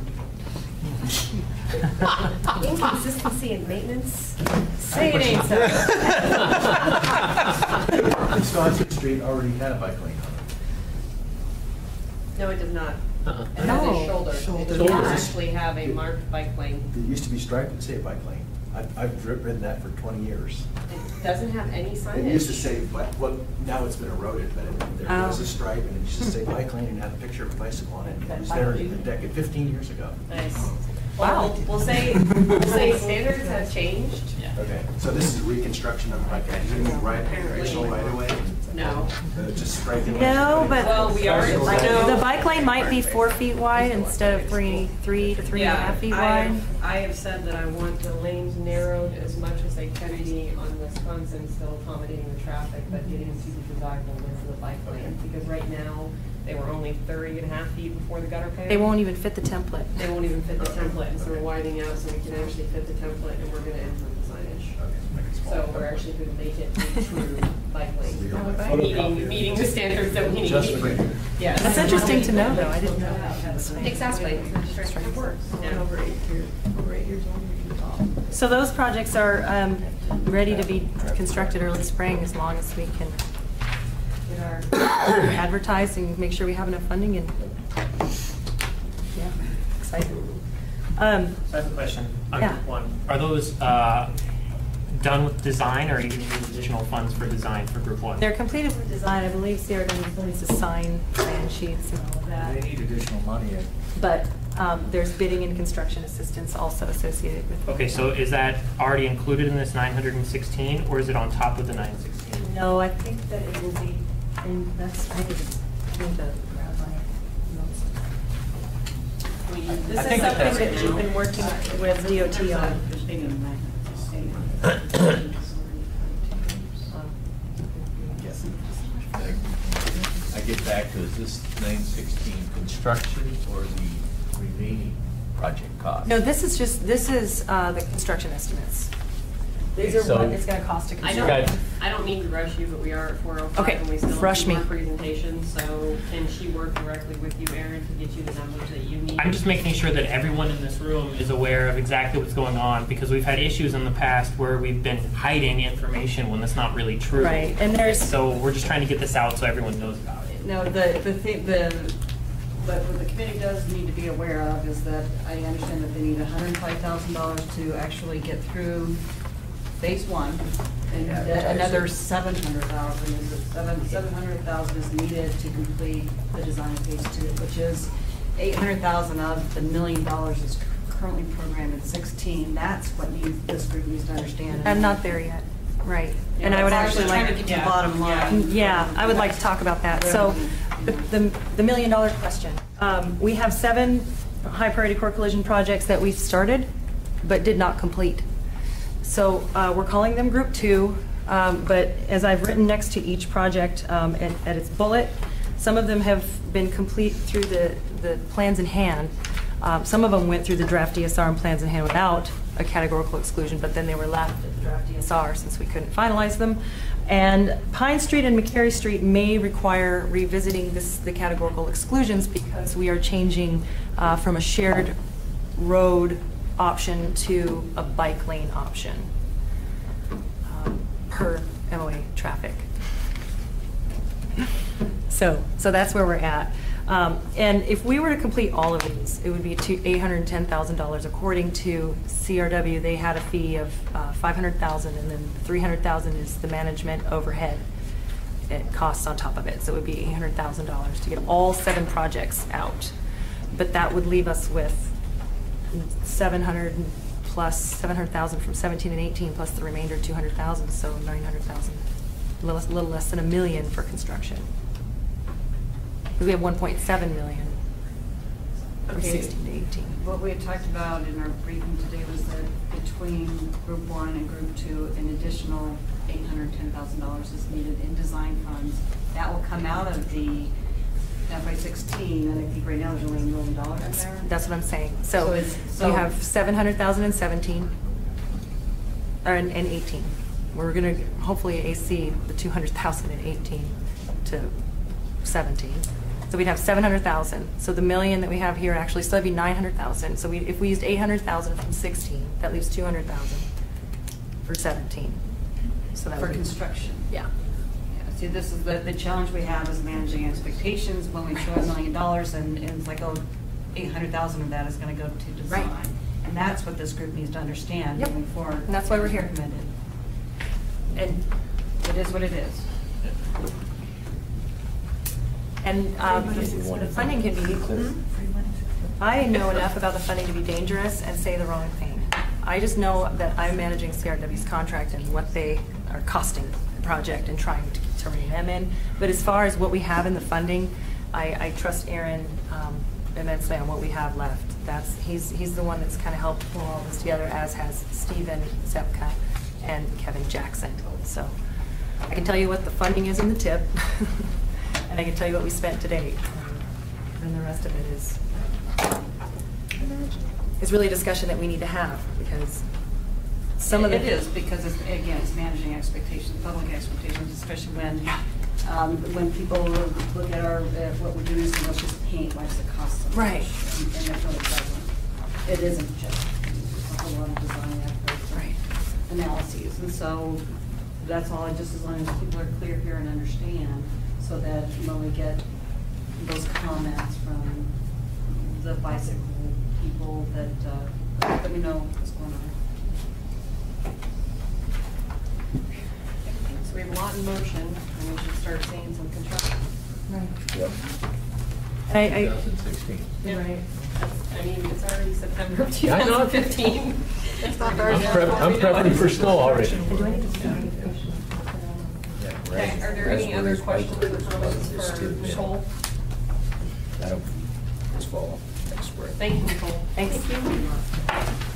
Inconsistency in maintenance? Say it ain't so. Wisconsin Street already had a bike lane on No, it does not. It has No. a shoulder. It does Shoulder. not actually have a marked bike lane. it. It used to be striped and say bike lane. I've ridden that for 20 years. It doesn't have any signage. It used to say, well, now it's been eroded, but there was a stripe and it used to say bike lane and had a picture of a bicycle on it. It was there a decade, 15 years ago. Nice. Wow. Well, we'll say standards have changed. Okay, so this is reconstruction of like a hidden recreational right away? No. Just striping. No, but Well, we are, I know. the bike lane might be 4 feet wide instead of 3 to 3.5 feet wide. I have said that I want the lanes narrowed as much as they can be on Wisconsin, still accommodating the traffic, but getting to the desirable width of the bike lane. Because right now, they were only 30.5 feet before the gutter pave. They won't even fit the template. They won't even fit the template, and so we're widening out so we can actually fit the template, and we're gonna improve the signage. So we're actually gonna make it a true bike lane, meeting the standards that we need. Just for you. Yes. That's interesting to know, though. I didn't know that. Exactly. It works. Yeah. Over 8 years old. So those projects are ready to be constructed early spring as long as we can get our advertised and make sure we have enough funding and, yeah, excited. I have a question on Yeah. group 1. Are those done with design, or are you going to use additional funds for design for group 1? They're completed with design. I believe Sarah needs to sign plan sheets and all of that. They need additional money. But there's bidding and construction assistance also associated with. Okay, so is that already included in this 916, or is it on top of the 916? No, I think that it will be, and that's, I think the rabbi notes. This I is think something that's that you've been working with DOT on. I get back to, is this 916 construction or the remaining project cost? No, this is the construction estimates. These are So- what it's gonna cost to I construct. don't, I don't mean to rush you, but we are at 4:05 Okay, and we still rush have me. more presentations, so can she work directly with you, Aaron, to get you the numbers that you need? I'm just making sure that everyone in this room is aware of exactly what's going on, because we've had issues in the past where we've been hiding information when that's not really true. Right, and there's. So we're just trying to get this out so everyone knows about it. No, what the committee does need to be aware of is that I understand that they need $105,000 to actually get through phase 1. And another 700,000 700,000 is needed to complete the design phase 2, which is 800,000 out of the $1 million is currently programmed at 16. That's what this group needs to understand. I'm not there yet, right. Yeah, And I would that's actually trying like. to get to the bottom line. Yeah, I would like to talk about that. So, the $1 million question. We have 7 high priority core collision projects that we've started, but did not complete. So, we're calling them Group 2, but as I've written next to each project at its bullet, some of them have been complete through the plans in hand. Some of them went through the draft DSR and plans in hand without a categorical exclusion, but then they were left at the draft DSR since we couldn't finalize them. And Pine Street and McCary Street may require revisiting the categorical exclusions because we are changing from a shared road option to a bike lane option per MOA traffic. So that's where we're at. And if we were to complete all of these, it would be $810,000. According to CRW, they had a fee of $500,000, and then $300,000 is the management overhead. It costs on top of it, so it would be $800,000 to get all 7 projects out. But that would leave us with 700 plus 700,000 from 17 and 18, plus the remainder 200,000, so 900,000. A little less than $1 million for construction. We have 1.7 million from 16 to 18. What we had talked about in our briefing today was that between Group 1 and Group 2, an additional $810,000 is needed in design funds. That will come out of the FY16, and I think right now there's only $1 million in there. That's what I'm saying. So So we have 700,000 in 17, or in 18. We're going to hopefully AC the 200,000 in 18 to 17. So we'd have 700,000. So the $1 million that we have here actually still be 900,000. So if we used 800,000 from 16, that leaves 200,000 for 17. So that for would be, construction. yeah. Yeah, see, this is the challenge we have is managing expectations when we show $1 million and it's like, oh, 800,000 of that is going to go to design. Right. And that's what this group needs to understand Yep. moving forward. And that's why we're here. Recommended. And it is what it is. And the funding can be, I know enough about the funding to be dangerous and say the wrong thing. I just know that I'm managing CRW's contract and what they are costing the project and trying to rein them in. But as far as what we have in the funding, I trust Aaron immensely on what we have left. He's the one that's kind of helped pull all this together, as has Steven Zepka and Kevin Jackson. So I can tell you what the funding is in the tip. And I can tell you what we spent to date. And the rest of it is really a discussion that we need to have, because some of the... It is, because it's, again, it's managing expectations, public expectations, especially when people look at what we're doing, so let's just paint, why does it cost so much? Right. And it really doesn't. It isn't just a whole lot of design efforts, right, analyses. And so that's all, just as long as people are clear here and understand, so that when we get those comments from the bicycle people, that we know what's going on. So we have a lot in motion, and we should start seeing some construction. Right. Yep. 2016. Yeah. Right. I mean, it's already September of Yeah, I know. 2015. It's not I'm very prepping for snow already. Okay, are there any other questions or comments for Nicole? That'll, this fall, next spring. Thank you, Nicole. Thanks. Thank you.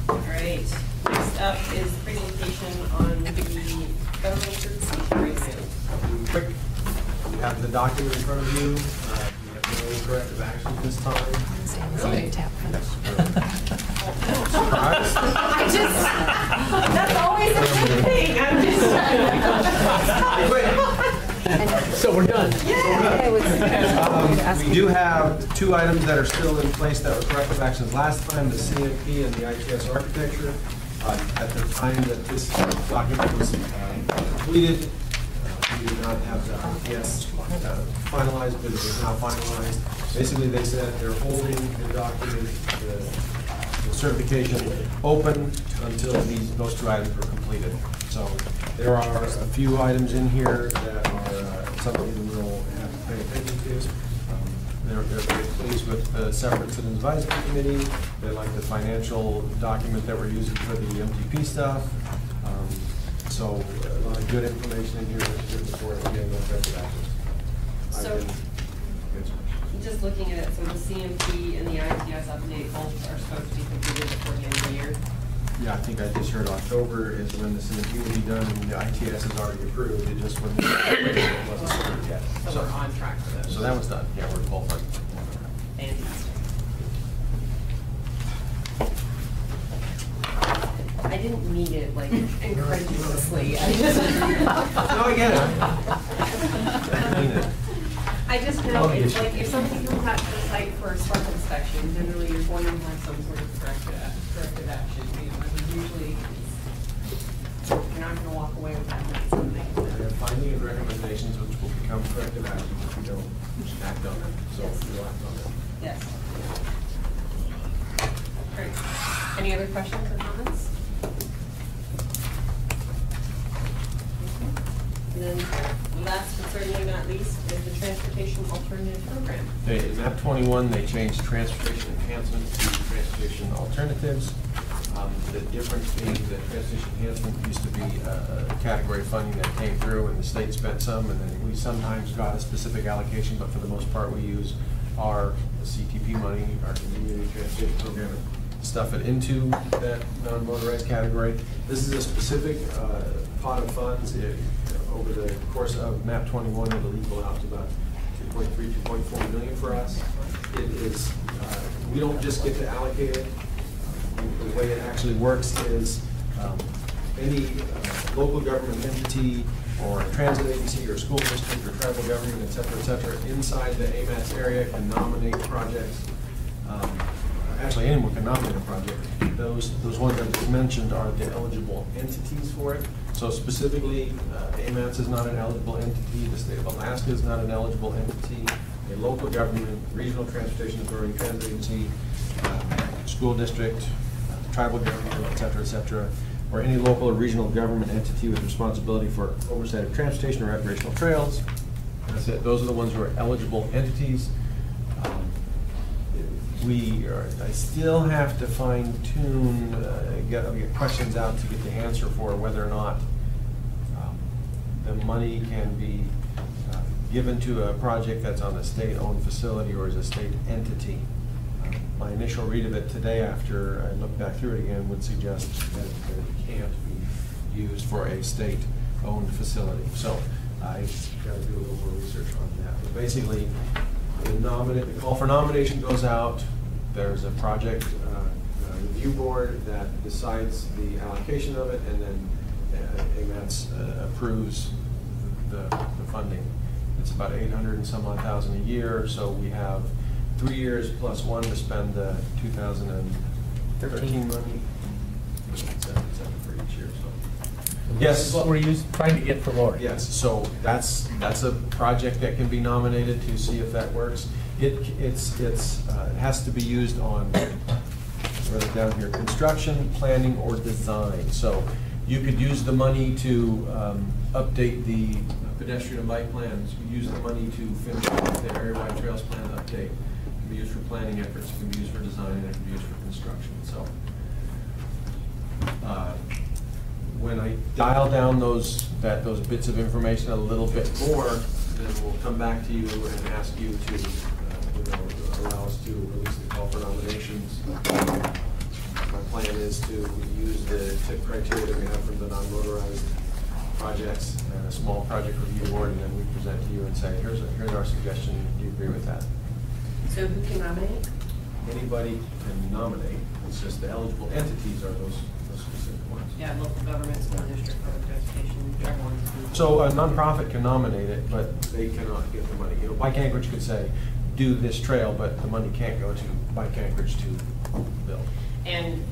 All right, next up is presentation on the federal certification review. Quick, you have the document in front of you. You have no corrective action this time. Really? Surprise? That's always a good thing. I'm just. So we're done. We do have 2 items that are still in place that were corrective actions last time, the CMP and the ITS architecture. At the time that this document was completed, we did not have the ITS finalized, but it is now finalized. Basically, they said they're holding the document, the certification open until those 2 items were completed. So there are a few items in here that are something we'll have to pay attention to. They're very pleased with the separate citizens advisory committee. They like the financial document that we're using for the MTP stuff. So a lot of good information in here that's good before we get into corrective actions. So, just looking at it, so the CMP and the ITS update both are supposed to be completed before the end of the year. Yeah, I think I just heard October is when the CMP will be done and the ITS is already approved. It just wasn't approved yet. So we're on track for those. So that was done. Yeah, we're both on. Fantastic. I didn't mean it like incredulously. I just. No, I get it. I just know it's like if somebody comes out to the site for a spark inspection and generally you're going to have some sort of corrective action. You know, I mean, usually you're not going to walk away with that something. We have finding and recommendations which will become corrective action if we don't act on them. So we'll act on them. Yes. Great. Any other questions or comments? And then last but certainly not least is the Transportation Alternative Program. In MAP 21, they changed transportation enhancement to transportation alternatives. The difference being that transportation enhancement used to be a category of funding that came through and the state spent some, and then we sometimes got a specific allocation, but for the most part we use our CTP money, our community transportation program, and stuff it into that non-motorized category. This is a specific pot of funds. Over the course of MAP 21, it'll equal out to about 2.3, 2.4 million for us. It is, we don't just get to allocate it. The way it actually works is any local government entity or a transit agency or school district or tribal government, et cetera, inside the AMATS area can nominate projects. Actually, anyone can nominate a project. Those ones I just mentioned are the eligible entities for it. So specifically, AMATS is not an eligible entity. The state of Alaska is not an eligible entity. A local government, regional transportation authority, transit agency, school district, tribal government, et cetera, or any local or regional government entity with responsibility for oversight of transportation or recreational trails. That's it. Those are the ones who are eligible entities. I still have to fine tune, get questions out to get the answer for whether or not the money can be given to a project that's on a state-owned facility or as a state entity. My initial read of it today, after I looked back through it again, would suggest that it can't be used for a state-owned facility. So I've got to do a little more research on that. But basically, the call for nomination goes out. There's a project review board that decides the allocation of it, and then AMATS approves the funding. It's about 800 and some odd thousand a year, so we have 3 years plus 1 to spend the 2013 money. It's for each year. So yes, this is what we're trying to get for Lori. Yes, so that's a project that can be nominated to see if that works. It has to be used on, write it down here, construction, planning, or design. So you could use the money to update the pedestrian and bike plans. You could use the money to finish the area-wide trails plan update. It can be used for planning efforts. It can be used for design, and it can be used for construction. So when I dial down those bits of information a little bit more, then we'll come back to you and ask you to allow us to release the call for nominations. My plan is to use the TIP criteria that we have from the non-motorized projects and a small project review board, and then we present to you and say, here's our suggestion. Do you agree with that? So who can nominate? Anybody can nominate. It's just the eligible entities are those specific ones. Yeah, local government, school district, public transportation, whichever one. So a nonprofit can nominate it, but they cannot get the money. You know, Bike Anchorage could say, do this trail, but the money can't go to Bike Anchorage to build. And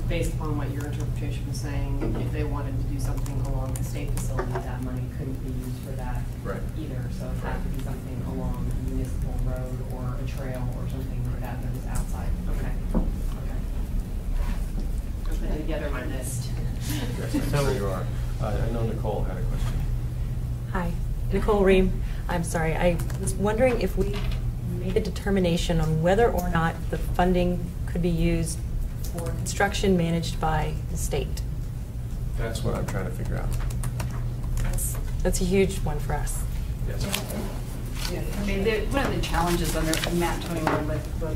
based upon what your interpretation was saying, if they wanted to do something along a state facility, that money couldn't be used for that either. So it had to be something along a municipal road or a trail or something like that that was outside. Okay. I'm putting together my list. There you are. I know Nicole had a question. Hi, Nicole Ream. I'm sorry, I was wondering if we made a determination on whether or not the funding could be used for construction managed by the state. That's what I'm trying to figure out. That's a huge one for us. Yes. Yeah, I mean, one of the challenges under MAP 21 with the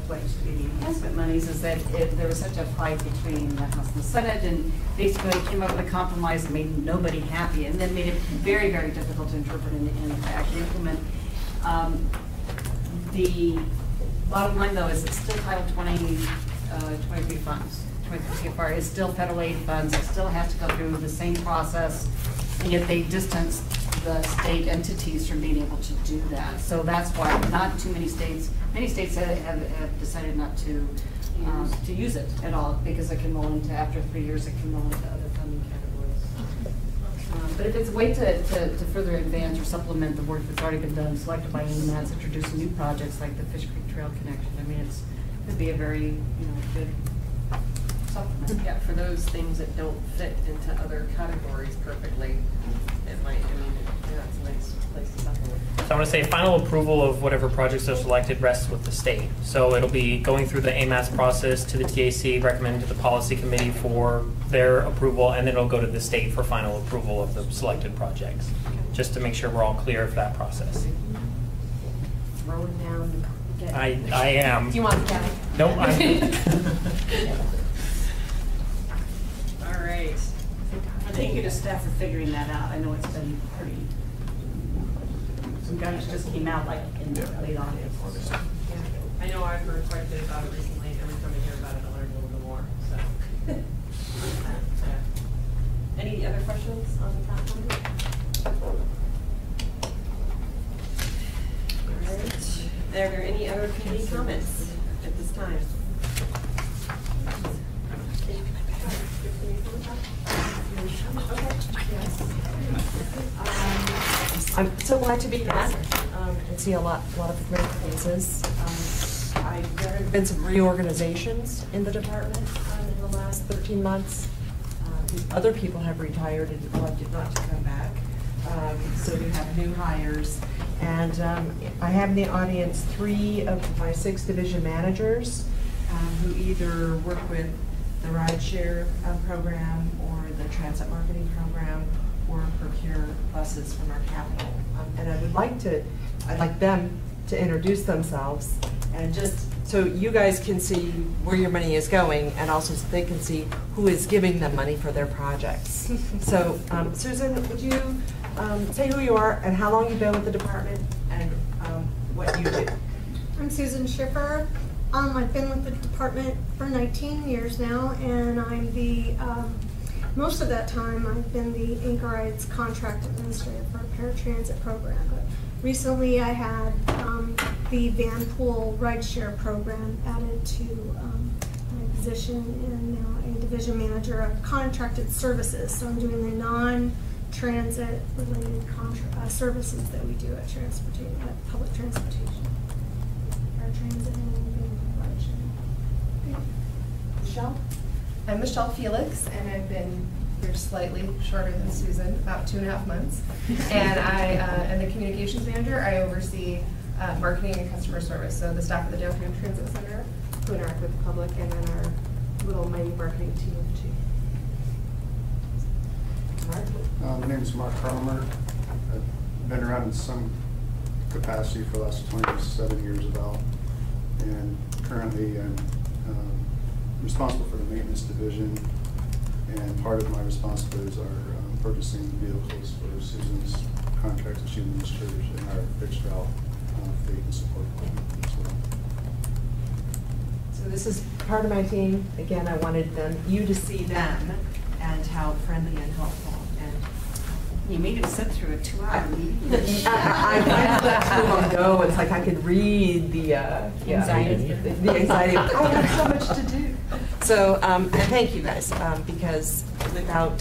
enhancement monies is that there was such a fight between the House and the Senate, and basically came up with a compromise that made nobody happy, and then made it very, very difficult to interpret and actually implement. The bottom line, though, is it's still Title 23 funds. 23 CFR is still federal aid funds. It still has to go through the same process, and yet they distance the state entities from being able to do that. So that's why not too many states have decided not to use it at all, because it can roll into, after 3 years, it can roll into other funding categories. But if it's a way to further advance or supplement the work that's already been done, selected by AMATS, introducing new projects like the Fish Creek Trail Connection, I mean, it'd be a very, good supplement. Yeah, for those things that don't fit into other categories perfectly, it might, it's a nice place to supplement. So I want to say final approval of whatever projects are selected rests with the state. So it'll be going through the AMATS process to the TAC, recommended to the policy committee for their approval, and then it'll go to the state for final approval of the selected projects, just to make sure we're all clear of that process. Throw it down. I am. Do you want the county? No, I'm. All right. Thank you to staff for figuring that out. I know it's been pretty, some guidance just came out like in late August. Yeah. I know I've heard quite a bit about it recently. Every time I hear about it, I learn a little bit more, so. Yeah. Any other questions on the platform? All right. Are there any other committee comments at this time? I'm so glad to be back and see a lot of familiar faces. There have been some reorganizations in the department in the last 13 months. Other people have retired and elected not to come back. So we have new hires. And I have in the audience 3 of my 6 division managers who either work with the rideshare program or the transit marketing program or procure buses from our capital. And I'd like them to introduce themselves, and just so you guys can see where your money is going, and also so they can see who is giving them money for their projects. So Susan, would you say who you are and how long you've been with the department and what you do? I'm Susan Schiffer. I've been with the department for 19 years now, and I'm the, most of that time I've been the Anchor Rides contract administrator for a paratransit program. But recently I had the van pool rideshare program added to my position, and now a division manager of contracted services. So I'm doing the non-transit related services that we do at public transportation, paratransit and Michelle? I'm Michelle Felix, and I've been here slightly shorter than Susan, about 2.5 months. And I am the communications manager. I oversee marketing and customer service, so the staff at the Downtown Transit Center who interact with the public, and then our little mighty marketing team of 2. My name is Mark Cromer. I've been around in some capacity for the last 27 years about, and currently I'm responsible for the maintenance division, and part of my responsibilities are purchasing vehicles for Susan's contract that she administers and our fixed route fleet and support as well. So this is part of my team. Again, I wanted you to see them and how friendly and helpful. You made it sit through a 2-hour meeting. I finally let two of them go. It's like I could read the anxiety. The anxiety. I have so much to do. So, and thank you guys, because without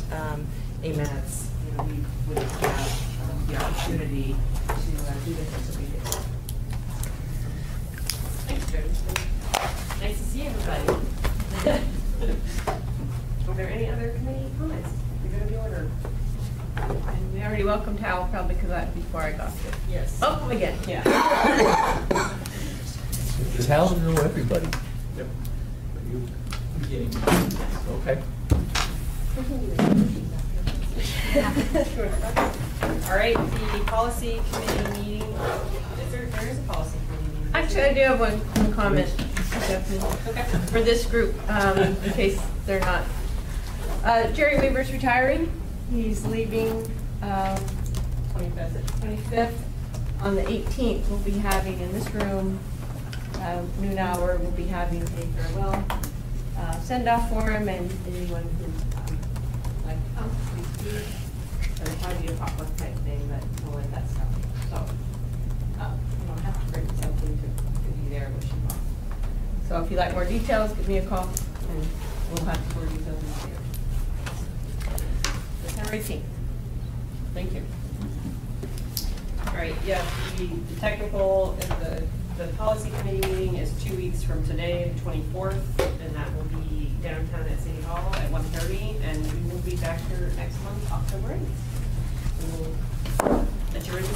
AMATS, we wouldn't have the opportunity to do the things that we do. Thanks, Jody. Nice to see everybody. Are there any other committee comments? We're going to be ordered. And we already welcomed Hal, probably because that before I got here. Yes. Welcome again. Yeah. Does Hal know everybody? Yep. Okay. All right, the policy committee meeting. There is a policy committee meeting. Actually, I do have one comment, Stephanie, for this group, in case they're not. Jerry Weaver's retiring. He's leaving 25th. On the 18th, we'll be having in this room, noon hour, we'll be having a farewell send-off for him, and anyone who would like to come, please do. it'll probably be a pop-up type thing, but we'll let that stuff. So, you don't have to bring something to be there what she wants. So if you'd like more details, give me a call, and we'll have more details in the future. September 18th. Thank you. All right, yeah, the technical, the policy committee meeting is 2 weeks from today, the 24th, and that will be downtown at City Hall at 1:30, and we will be back here next month, October 8th. We will adjourn the